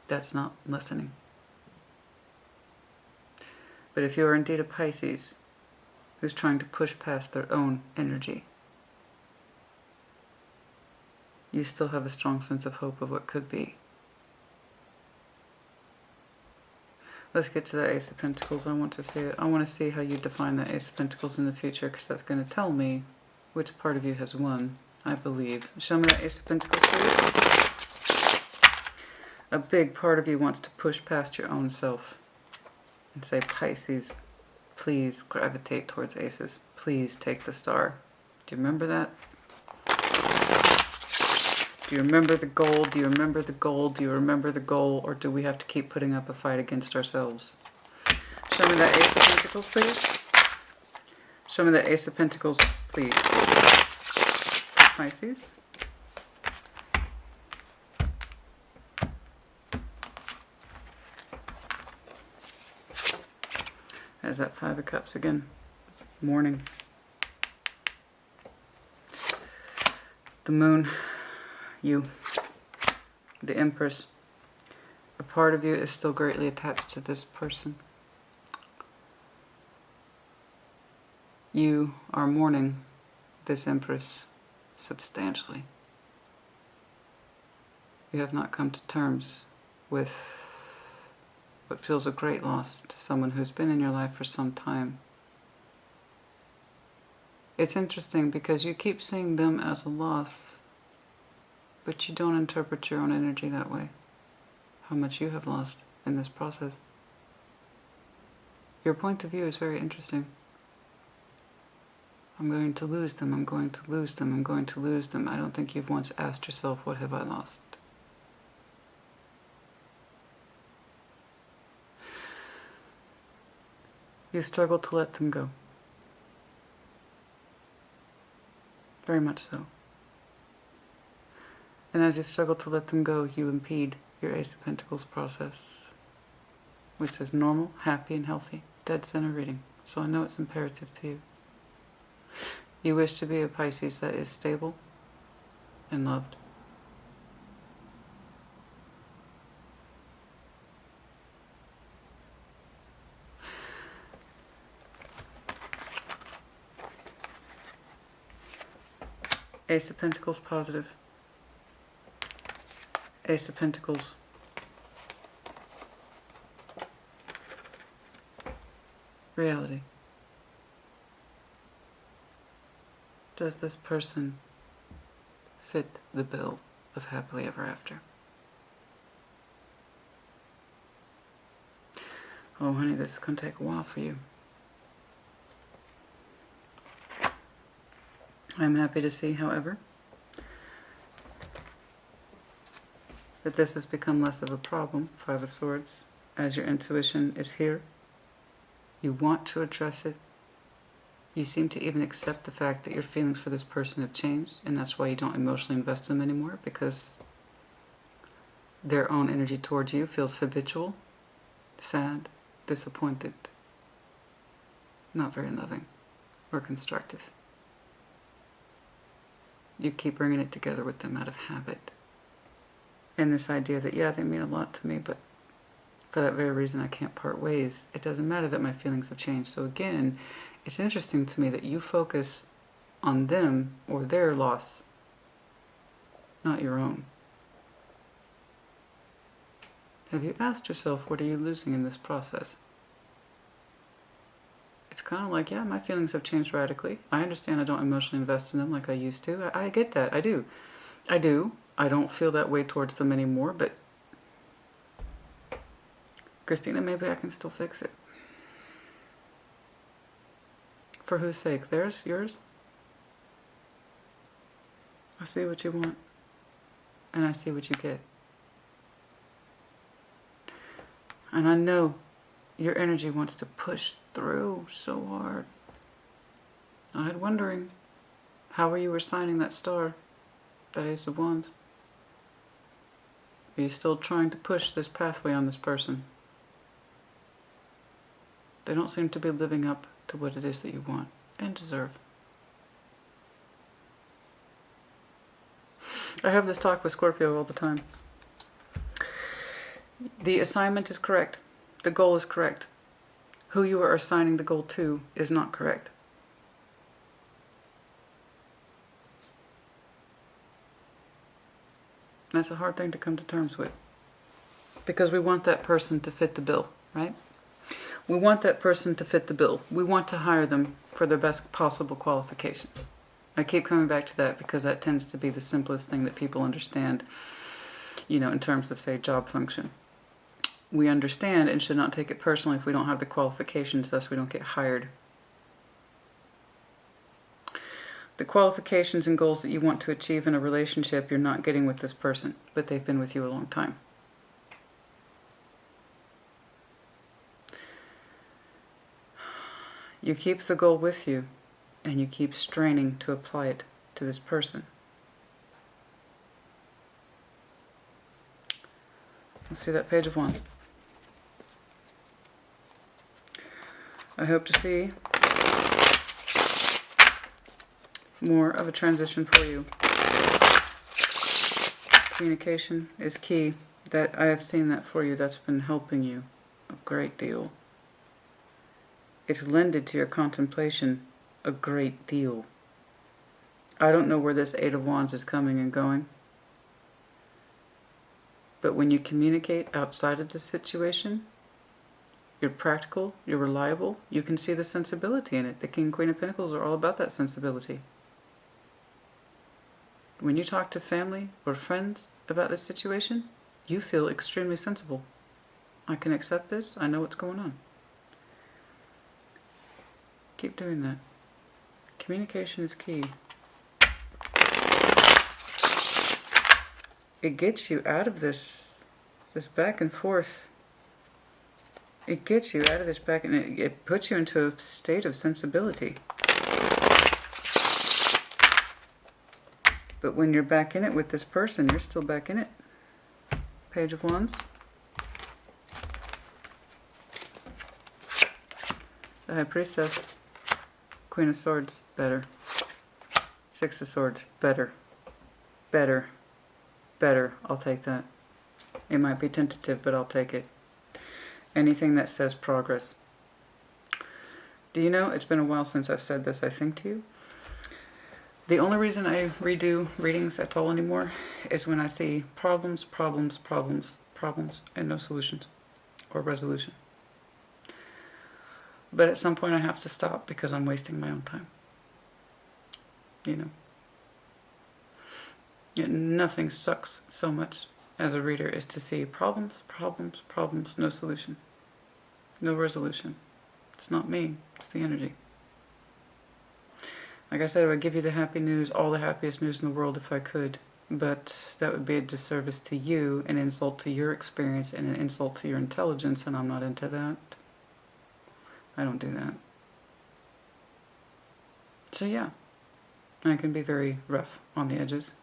That's not listening. But if you are indeed a Pisces who's trying to push past their own energy, you still have a strong sense of hope of what could be. Let's get to the Ace of Pentacles. I want to see it. I want to see how you define the Ace of Pentacles in the future, because that's going to tell me which part of you has won, I believe. Show me that Ace of Pentacles, please. A big part of you wants to push past your own self and say, Pisces, please gravitate towards aces. Please take the star. Do you remember that? Do you remember the goal? Do you remember the goal? Do you remember the goal? Or do we have to keep putting up a fight against ourselves? Show me that Ace of Pentacles, please. Show me that Ace of Pentacles, please. Pisces. There's that Five of Cups again. Morning. The Moon. You. The Empress. A part of you is still greatly attached to this person. You are mourning this Empress substantially. You have not come to terms with what feels a great loss to someone who's been in your life for some time. It's interesting because you keep seeing them as a loss, but you don't interpret your own energy that way. How much you have lost in this process. Your point of view is very interesting. I'm going to lose them, I'm going to lose them, I'm going to lose them. I don't think you've once asked yourself, what have I lost? You struggle to let them go. Very much so. And as you struggle to let them go, you impede your Ace of Pentacles process, which is normal, happy, and healthy. Dead center reading. So I know it's imperative to you. You wish to be a Pisces that is stable and loved. Ace of Pentacles positive. Ace of Pentacles reality. Does this person fit the bill of happily ever after? Oh honey, this is going to take a while for you. I'm happy to see, however, that this has become less of a problem, Five of Swords, as your intuition is here. You want to address it. You seem to even accept the fact that your feelings for this person have changed, and that's why you don't emotionally invest in them anymore, because their own energy towards you feels habitual, sad, disappointed, not very loving or constructive. You keep bringing it together with them out of habit. And this idea that, yeah, they mean a lot to me, but for that very reason I can't part ways. It doesn't matter that my feelings have changed. So again, it's interesting to me that you focus on them or their loss, not your own. Have you asked yourself, what are you losing in this process? It's kind of like, yeah, my feelings have changed radically. I understand I don't emotionally invest in them like I used to. I get that. I do. I don't feel that way towards them anymore, but Christina, maybe I can still fix it. For whose sake? Theirs? Yours? I see what you want, and I see what you get. And I know your energy wants to push through so hard. I had wondering how you were signing that star, that Ace of Wands. Are you still trying to push this pathway on this person? They don't seem to be living up to what it is that you want and deserve. I have this talk with Scorpio all the time. The assignment is correct. The goal is correct. Who you are assigning the goal to is not correct. That's a hard thing to come to terms with. Because we want that person to fit the bill, right? We want that person to fit the bill. We want to hire them for their best possible qualifications. I keep coming back to that because that tends to be the simplest thing that people understand, in terms of, say, job function. We understand and should not take it personally if we don't have the qualifications, thus we don't get hired. The qualifications and goals that you want to achieve in a relationship you're not getting with this person, but they've been with you a long time. You keep the goal with you, and you keep straining to apply it to this person. Let's see that Page of Wands. I hope to see more of a transition for you. Communication is key. That I have seen that for you. That's been helping you a great deal. It's lended to your contemplation a great deal. I don't know where this Eight of Wands is coming and going. But when you communicate outside of this situation, you're practical, you're reliable, you can see the sensibility in it. The King and Queen of Pentacles are all about that sensibility. When you talk to family or friends about this situation, you feel extremely sensible. I can accept this, I know what's going on. Keep doing that. Communication is key. It gets you out of this back and forth. It gets you out of this back, and it puts you into a state of sensibility. But when you're back in it with this person, you're still back in it. Page of Wands. The High Priestess. Queen of Swords, better. Six of Swords, better. Better. Better. I'll take that. It might be tentative, but I'll take it. Anything that says progress. Do you know, it's been a while since I've said this, I think, to you. The only reason I redo readings at all anymore is when I see problems, problems, problems, problems, and no solutions or resolution. But at some point I have to stop because I'm wasting my own time. Nothing sucks so much as a reader is to see problems, problems, problems, no solution, no resolution. It's not me, it's the energy. Like I said, I would give you the happy news, all the happiest news in the world if I could, but that would be a disservice to you, an insult to your experience, and an insult to your intelligence, and I'm not into that. I don't do that. So yeah, I can be very rough on the edges.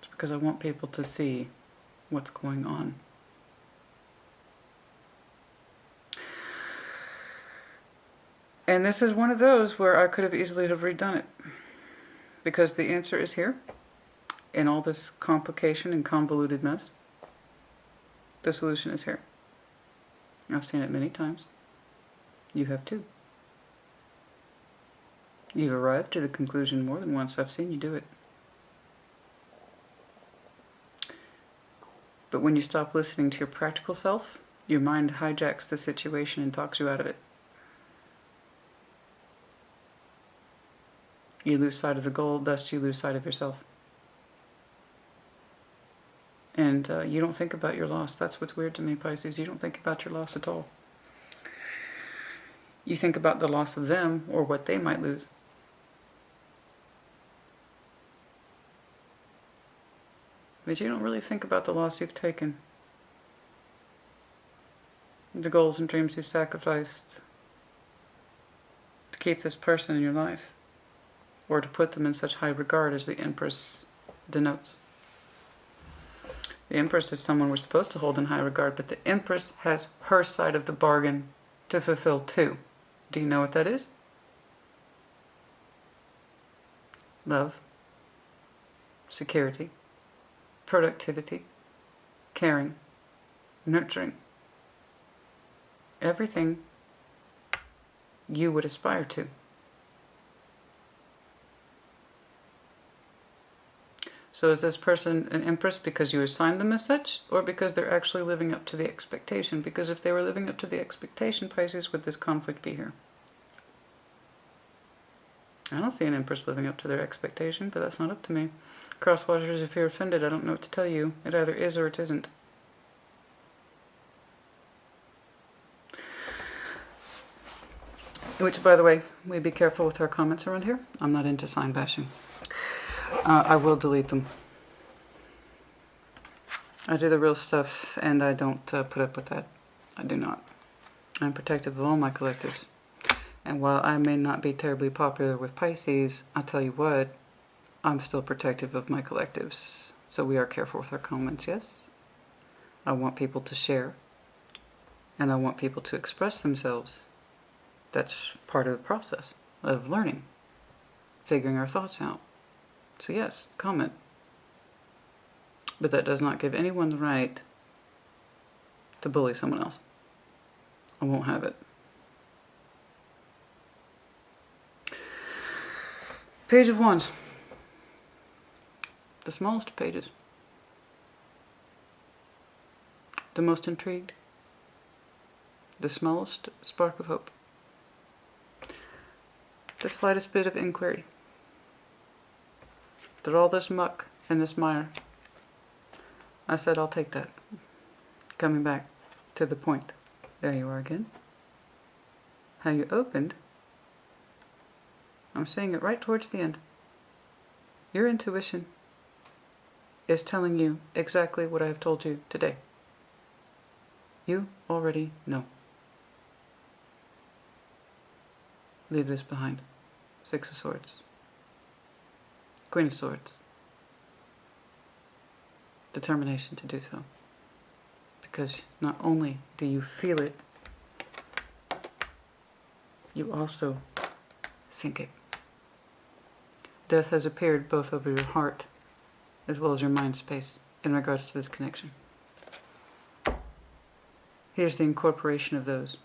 It's because I want people to see what's going on. And this is one of those where I could have easily have redone it. Because the answer is here. in all this complication and convoluted mess, the solution is here. I've seen it many times. You have too. You've arrived to the conclusion more than once. I've seen you do it. But when you stop listening to your practical self, your mind hijacks the situation and talks you out of it. You lose sight of the goal, thus you lose sight of yourself. And you don't think about your loss. That's what's weird to me, Pisces. You don't think about your loss at all. You think about the loss of them or what they might lose. But you don't really think about the loss you've taken. The goals and dreams you've sacrificed to keep this person in your life, or to put them in such high regard as the Empress denotes. The Empress is someone we're supposed to hold in high regard, but the Empress has her side of the bargain to fulfill too. Do you know what that is? Love, security, productivity, caring, nurturing. Everything you would aspire to. So is this person an Empress because you assigned them as such, or because they're actually living up to the expectation? Because if they were living up to the expectation, Pisces, would this conflict be here? I don't see an Empress living up to their expectation, but that's not up to me. Crosswatchers, if you're offended, I don't know what to tell you. It either is or it isn't. Which, by the way, we be careful with our comments around here. I'm not into sign bashing. I will delete them. I do the real stuff, and I don't put up with that. I do not. I'm protective of all my collectives. And while I may not be terribly popular with Pisces, I'll tell you what, I'm still protective of my collectives. So we are careful with our comments, yes? I want people to share. And I want people to express themselves. That's part of the process of learning, figuring our thoughts out. So yes, comment. But that does not give anyone the right to bully someone else. I won't have it. Page of Wands. The smallest of pages. The most intrigued. The smallest spark of hope. The slightest bit of inquiry. Through all this muck and this mire, I said I'll take that. Coming back to the point. There you are again. How you opened. I'm saying it right towards the end. Your intuition is telling you exactly what I have told you today. You already know. Leave this behind. Six of Swords. Queen of Swords. Determination to do so. Because not only do you feel it, you also think it. Death has appeared both over your heart as well as your mind space in regards to this connection. Here's the incorporation of those,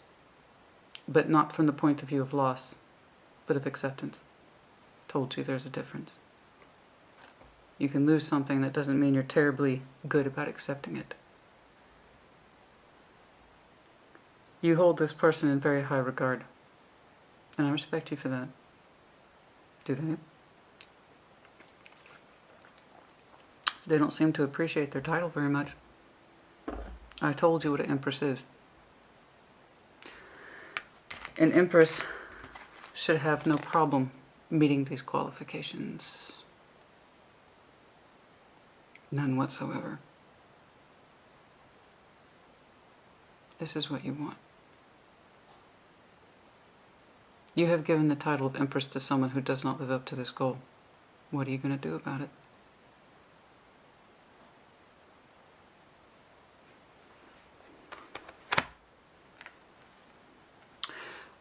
but not from the point of view of loss, but of acceptance. Told you there's a difference. You can lose something, that doesn't mean you're terribly good about accepting it. You hold this person in very high regard, and I respect you for that. Do they? They don't seem to appreciate their title very much. I told you what an Empress is. An Empress should have no problem meeting these qualifications. None whatsoever. This is what you want. You have given the title of Empress to someone who does not live up to this goal. What are you going to do about it?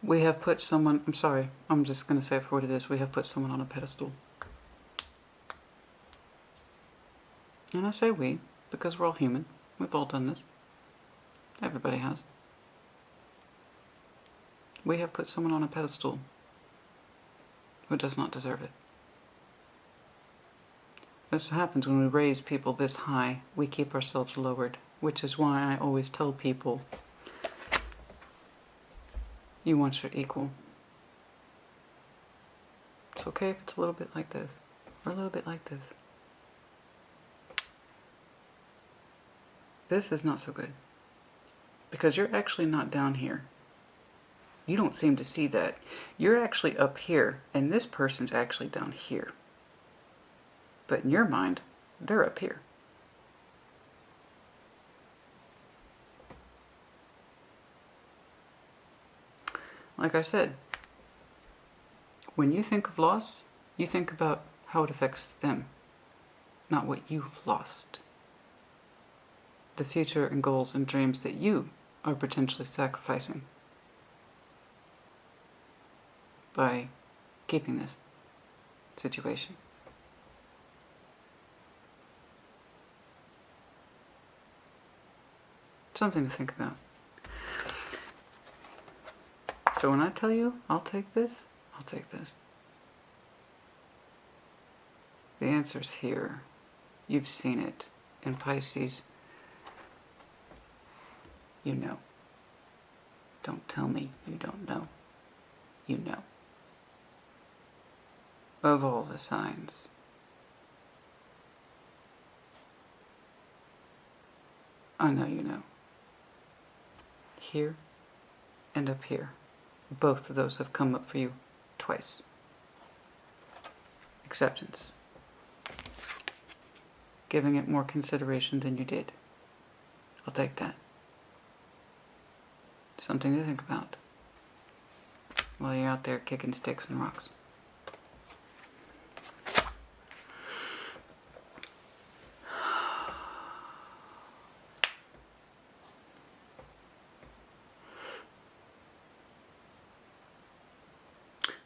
We have put someone, I'm sorry, I'm just going to say it for what it is. We have put someone on a pedestal. And I say we, because we're all human. We've all done this. Everybody has. We have put someone on a pedestal who does not deserve it. This happens when we raise people this high. We keep ourselves lowered, which is why I always tell people, you want your equal. It's okay if it's a little bit like this, or a little bit like this. This is not so good, because you're actually not down here. You don't seem to see that. You're actually up here, and this person's actually down here. But in your mind, they're up here. Like I said, when you think of loss, you think about how it affects them, not what you've lost. The future and goals and dreams that you are potentially sacrificing by keeping this situation. Something to think about. So when I tell you, I'll take this, I'll take this. The answer's here. You've seen it. In Pisces, you know. Don't tell me you don't know. You know. Of all the signs. I know you know. Here and up here. Both of those have come up for you twice. Acceptance. Giving it more consideration than you did. I'll take that. Something to think about while you're out there kicking sticks and rocks.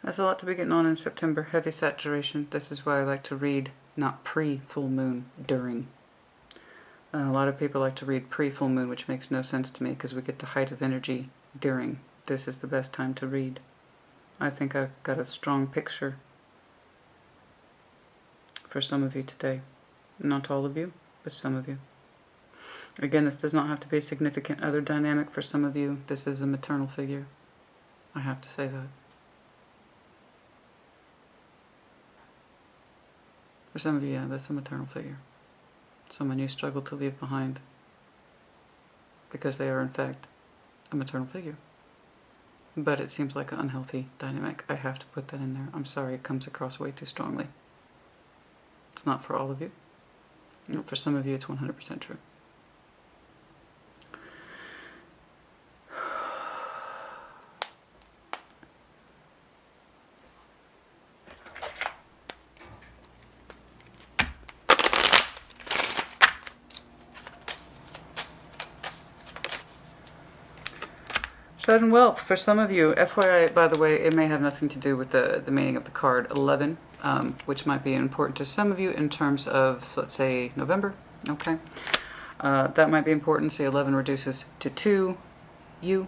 That's a lot to be getting on in September. Heavy saturation. This is why I like to read not pre-full moon, during. A lot of people like to read pre-full moon, which makes no sense to me because we get the height of energy during. This is the best time to read. I think I've got a strong picture for some of you today. Not all of you, but some of you. Again, this does not have to be a significant other dynamic for some of you. This is a maternal figure. I have to say that. For some of you, yeah, that's a maternal figure. Someone you struggle to leave behind because they are, in fact, a maternal figure. But it seems like an unhealthy dynamic. I have to put that in there. I'm sorry, it comes across way too strongly. It's not for all of you. For some of you, it's 100% true. Sudden wealth for some of you. FYI, by the way, it may have nothing to do with the meaning of the card 11, which might be important to some of you in terms of, let's say, November. Okay. That might be important. Say 11 reduces to 2. You,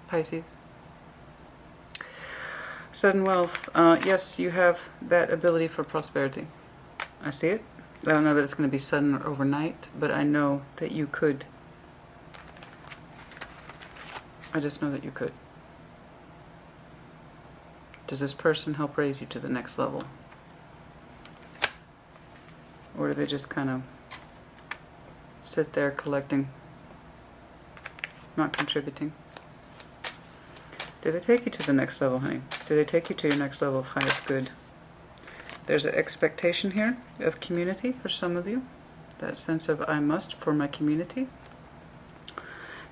Pisces. Sudden wealth. Yes, you have that ability for prosperity. I see it. I don't know that it's going to be sudden or overnight, but I know that you could. I just know that you could. Does this person help raise you to the next level? Or do they just kind of sit there collecting, not contributing? Do they take you to the next level, honey? Do they take you to your next level of highest good? There's an expectation here of community for some of you. That sense of I must for my community.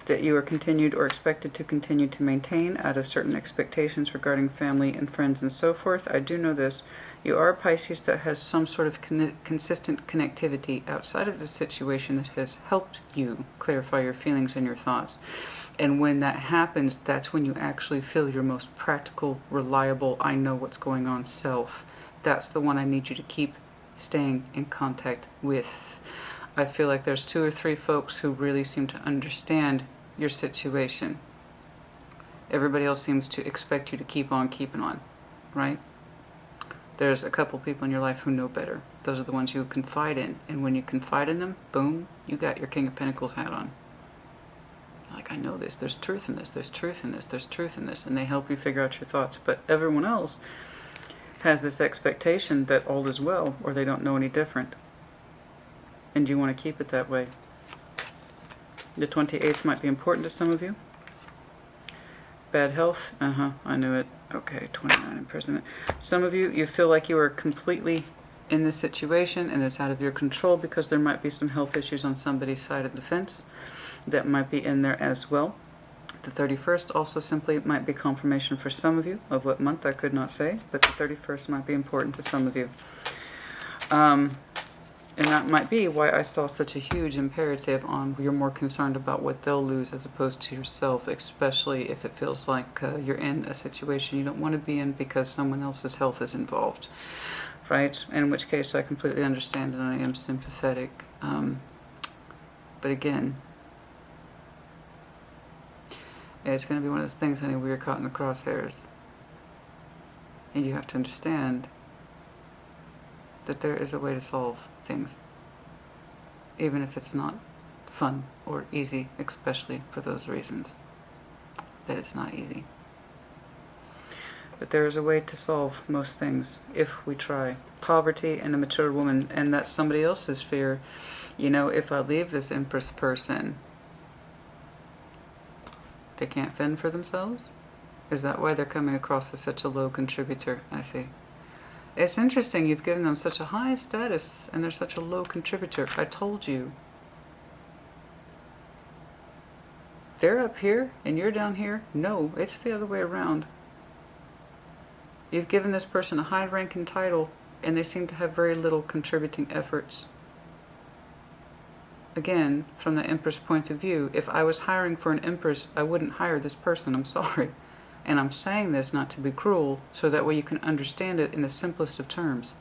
That you are continued or expected to continue to maintain out of certain expectations regarding family and friends and so forth. I do know this. You are a Pisces that has some sort of consistent connectivity outside of the situation that has helped you clarify your feelings and your thoughts. And when that happens, that's when you actually feel your most practical, reliable, I know what's going on self. That's the one I need you to keep staying in contact with. I feel like there's 2 or 3 folks who really seem to understand your situation. Everybody else seems to expect you to keep on keeping on, right? There's a couple people in your life who know better. Those are the ones you confide in. And when you confide in them, boom, you got your King of Pentacles hat on. Like, I know this. There's truth in this. There's truth in this. There's truth in this. And they help you figure out your thoughts. But everyone else has this expectation that all is well, or they don't know any different. And you want to keep it that way. The 28th might be important to some of you. Bad health. I knew it. Okay, 29 imprisonment. Some of you, you feel like you are completely in this situation and it's out of your control because there might be some health issues on somebody's side of the fence that might be in there as well. The 31st also simply might be confirmation for some of you. Of what month, I could not say, but the 31st might be important to some of you. And that might be why I saw such a huge imperative on you're more concerned about what they'll lose as opposed to yourself, especially if it feels like you're in a situation you don't want to be in because someone else's health is involved, right? In which case I completely understand and I am sympathetic. But again, it's going to be one of those things, honey, where you're caught in the crosshairs. And you have to understand that there is a way to solve things, even if it's not fun or easy, especially for those reasons that it's not easy. But there is a way to solve most things if we try. Poverty and a mature woman, and that's somebody else's fear. You know, if I leave this Empress person, they can't fend for themselves? Is that why they're coming across as such a low contributor? I see. It's interesting, you've given them such a high status and they're such a low contributor. I told you. They're up here and you're down here? No, it's the other way around. You've given this person a high rank and title and they seem to have very little contributing efforts. Again, from the Empress point of view, if I was hiring for an Empress, I wouldn't hire this person, I'm sorry. And I'm saying this not to be cruel, so that way you can understand it in the simplest of terms.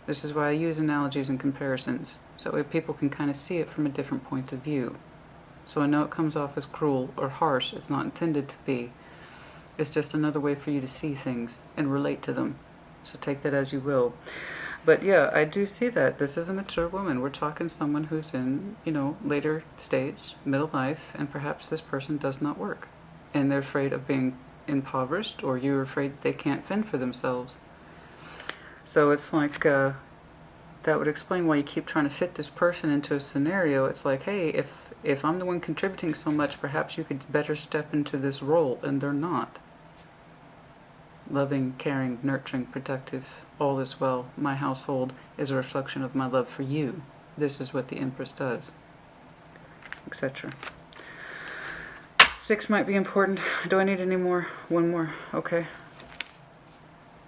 This is why I use analogies and comparisons, so that people can kind of see it from a different point of view. So I know it comes off as cruel or harsh, it's not intended to be. It's just another way for you to see things and relate to them. So take that as you will. But yeah, I do see that. This is a mature woman. We're talking someone who's in, you know, later stage, middle life, and perhaps this person does not work. And they're afraid of being impoverished, or you're afraid that they can't fend for themselves. So it's like, that would explain why you keep trying to fit this person into a scenario. It's like, hey, if I'm the one contributing so much, perhaps you could better step into this role, and they're not. Loving, caring, nurturing, protective, all is well. My household is a reflection of my love for you. This is what the Empress does, etc. 6 might be important. Do I need any more? One more. Okay.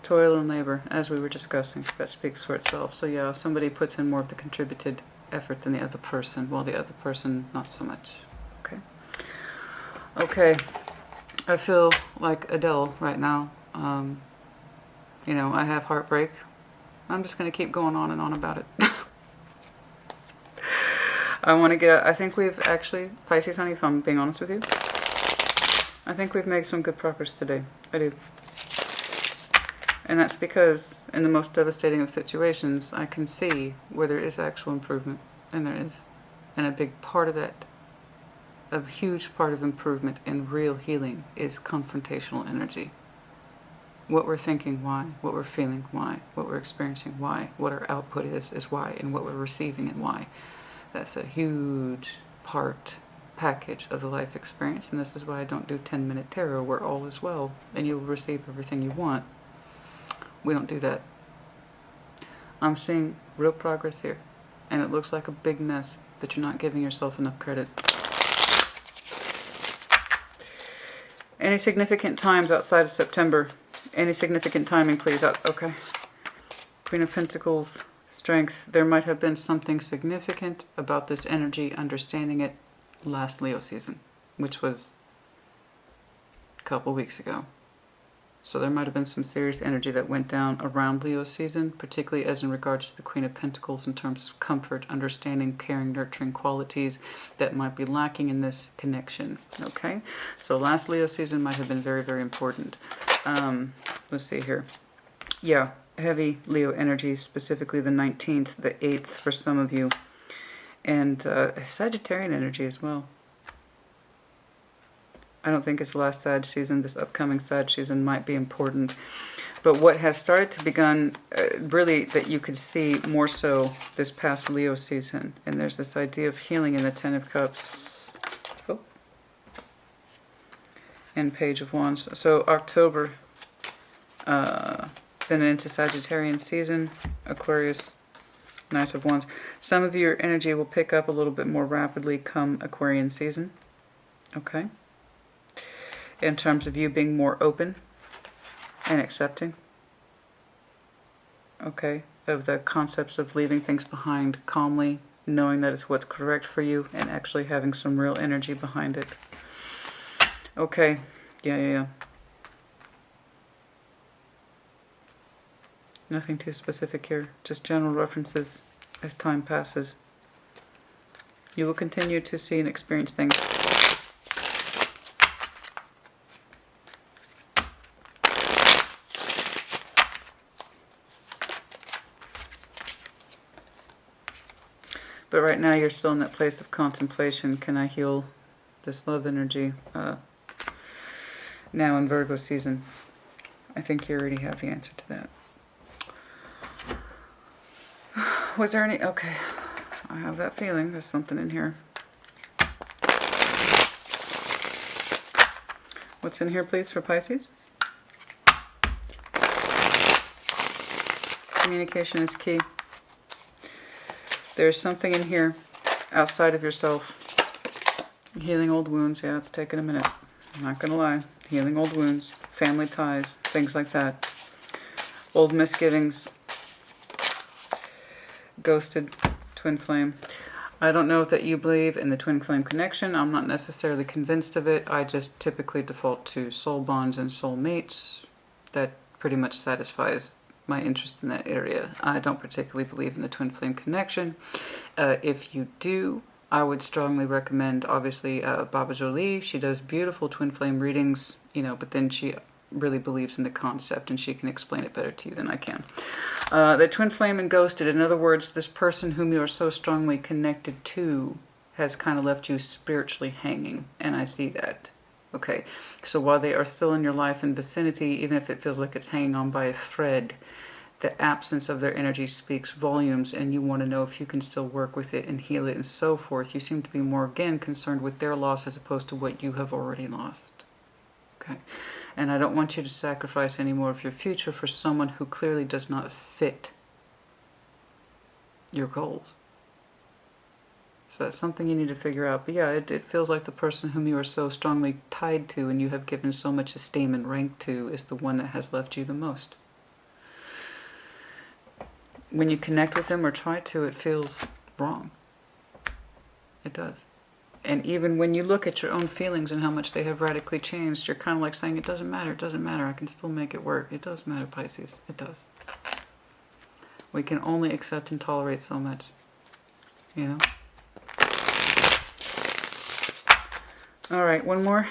Toil and labor, as we were discussing. That speaks for itself. So yeah, somebody puts in more of the contributed effort than the other person, while the other person not so much. Okay. Okay. I feel like Adele right now. You know, I have heartbreak. I'm just going to keep going on and on about it. I want to get, I think we've actually, Pisces, honey, if I'm being honest with you, I think we've made some good progress today. I do. And that's because in the most devastating of situations, I can see where there is actual improvement. And there is. And a big part of that, a huge part of improvement and real healing is confrontational energy. What we're thinking, why? What we're feeling, why? What we're experiencing, why? What our output is why? And what we're receiving and why? That's a huge package of the life experience. And this is why I don't do 10-minute tarot where all is well and you'll receive everything you want. We don't do that. I'm seeing real progress here. And it looks like a big mess, but you're not giving yourself enough credit. Any significant times outside of September? Any significant timing, please? Okay. Queen of Pentacles, Strength. There might have been something significant about this energy, understanding it last Leo season, which was a couple weeks ago. So there might have been some serious energy that went down around Leo season, particularly as in regards to the Queen of Pentacles in terms of comfort, understanding, caring, nurturing qualities that might be lacking in this connection. Okay, so last Leo season might have been very, very important. Let's see here. Yeah, heavy Leo energy, specifically the 19th, the 8th for some of you, and Sagittarian energy as well. I don't think it's the last Sag season. This upcoming Sag season might be important. But what has started to begun, really, that you could see more so this past Leo season. And there's this idea of healing in the Ten of Cups. Oh. And Page of Wands. So October, then into Sagittarian season, Aquarius, Knight of Wands. Some of your energy will pick up a little bit more rapidly come Aquarian season. Okay. In terms of you being more open and accepting, okay, of the concepts of leaving things behind calmly, knowing that it's what's correct for you, and actually having some real energy behind it. Okay, yeah. Nothing too specific here, just general references as time passes. You will continue to see and experience things. But right now you're still in that place of contemplation. Can I heal this love energy now in Virgo season? I think you already have the answer to that. Was there any... Okay, I have that feeling. There's something in here. What's in here, please, for Pisces? Communication is key. There's something in here outside of yourself. Healing old wounds. Yeah, it's taken a minute. I'm not going to lie. Healing old wounds, family ties, things like that. Old misgivings. Ghosted twin flame. I don't know that you believe in the twin flame connection. I'm not necessarily convinced of it. I just typically default to soul bonds and soul mates. That pretty much satisfies my interest in that area. I don't particularly believe in the twin flame connection. If you do, I would strongly recommend, obviously, Baba Jolie. She does beautiful twin flame readings, you know, but then she really believes in the concept and she can explain it better to you than I can. The twin flame and ghosted, in other words, this person whom you are so strongly connected to has kind of left you spiritually hanging, and I see that. Okay, so while they are still in your life and vicinity, even if it feels like it's hanging on by a thread, the absence of their energy speaks volumes, and you want to know if you can still work with it and heal it and so forth. You seem to be more, again, concerned with their loss as opposed to what you have already lost. Okay, and I don't want you to sacrifice any more of your future for someone who clearly does not fit your goals. So that's something you need to figure out. But yeah, it feels like the person whom you are so strongly tied to and you have given so much esteem and rank to is the one that has left you the most. When you connect with them or try to, it feels wrong. It does. And even when you look at your own feelings and how much they have radically changed, you're kind of like saying, it doesn't matter, I can still make it work. It does matter, Pisces. It does. We can only accept and tolerate so much. You know? All right, one more.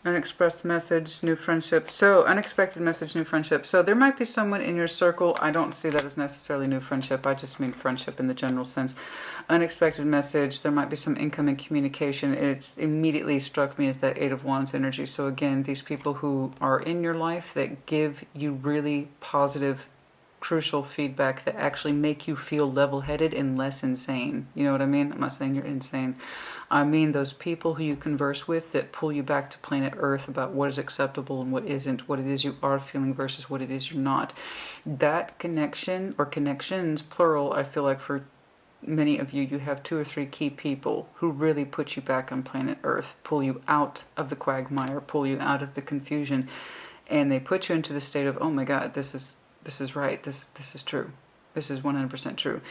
Unexpressed message, new friendship. So, unexpected message, new friendship. So, there might be someone in your circle. I don't see that as necessarily new friendship. I just mean friendship in the general sense. Unexpected message. There might be some incoming communication. It's immediately struck me as that Eight of Wands energy. So, again, these people who are in your life that give you really positive, crucial feedback that actually make you feel level-headed and less insane. You know what I mean? I'm not saying you're insane. I mean those people who you converse with that pull you back to planet Earth about what is acceptable and what isn't, what it is you are feeling versus what it is you're not. That connection, or connections, plural, I feel like for many of you, you have 2 or 3 key people who really put you back on planet Earth, pull you out of the quagmire, pull you out of the confusion, and they put you into the state of, oh my God, this is right, this is true, this is 100% true.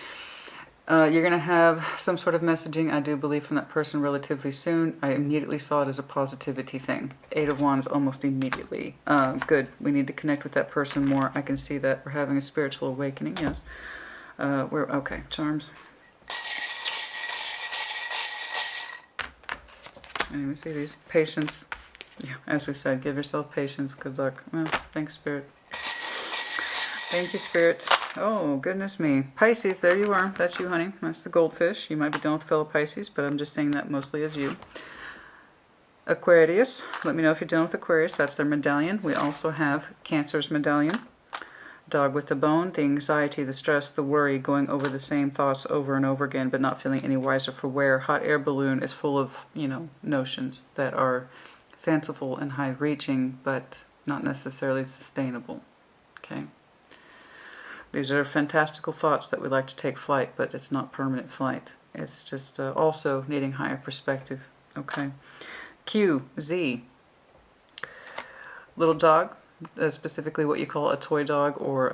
You're going to have some sort of messaging, I do believe, from that person relatively soon. I immediately saw it as a positivity thing. 8 of Wands almost immediately. Good. We need to connect with that person more. I can see that we're having a spiritual awakening. Yes. Okay. Charms. And let me see these. Patience. Yeah, as we said, give yourself patience. Good luck. Well, thanks, Spirit. Thank you, Spirit. Oh, goodness me. Pisces, there you are. That's you, honey. That's the goldfish. You might be dealing with fellow Pisces, but I'm just saying that mostly as you. Aquarius. Let me know if you're dealing with Aquarius. That's their medallion. We also have Cancer's medallion. Dog with the bone. The anxiety, the stress, the worry, going over the same thoughts over and over again, but not feeling any wiser for wear. Hot air balloon is full of, notions that are fanciful and high-reaching, but not necessarily sustainable. Okay? These are fantastical thoughts that we like to take flight, but it's not permanent flight. It's just also needing higher perspective. Okay. Q, Z. Little dog, specifically what you call a toy dog, or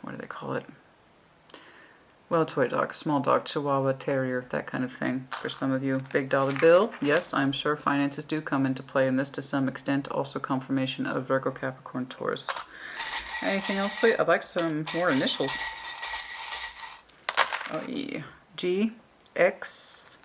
what do they call it? Well, toy dog, small dog, Chihuahua, Terrier, that kind of thing for some of you. Big dollar bill. Yes, I'm sure finances do come into play in this to some extent. Also confirmation of Virgo, Capricorn, Taurus. Anything else, please? I'd like some more initials. Oh, yeah. G, X,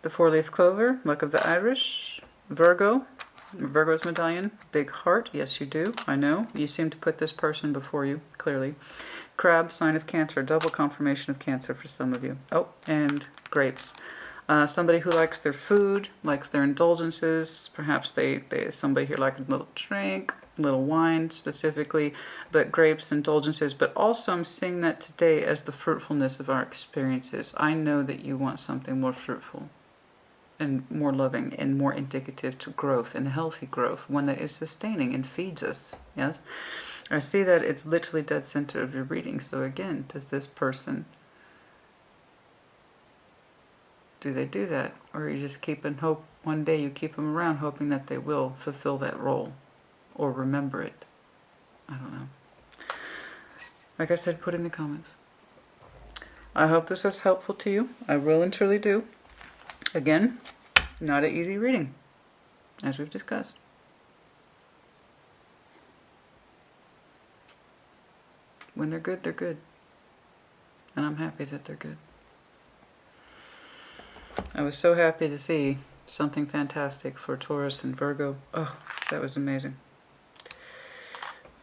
the 4-leaf clover, luck of the Irish, Virgo, Virgo's medallion, big heart. Yes, you do. I know. You seem to put this person before you, clearly. Crab, sign of Cancer, double confirmation of Cancer for some of you. Oh, and grapes. Somebody who likes their food, likes their indulgences. Perhaps somebody here likes a little drink, little wine specifically, but grapes, indulgences. But also I'm seeing that today as the fruitfulness of our experiences. I know that you want something more fruitful and more loving and more indicative to growth and healthy growth, one that is sustaining and feeds us. Yes, I see that it's literally dead center of your reading. So again, does this person, do they do that? Or are you just keeping hope, one day you keep them around hoping that they will fulfill that role or remember it? I don't know. Like I said, put in the comments. I hope this was helpful to you. I really and truly do. Again, not an easy reading, as we've discussed. When they're good, they're good. And I'm happy that they're good. I was so happy to see something fantastic for Taurus and Virgo. Oh, that was amazing.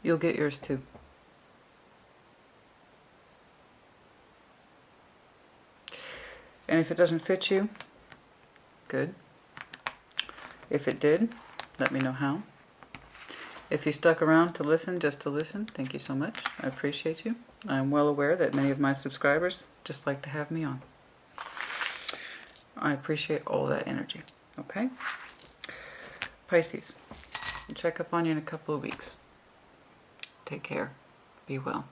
You'll get yours too. And if it doesn't fit you, good. If it did, let me know how. If you stuck around to listen, just to listen, thank you so much. I appreciate you. I'm well aware that many of my subscribers just like to have me on. I appreciate all that energy. Okay? Pisces, I'll check up on you in a couple of weeks. Take care. Be well.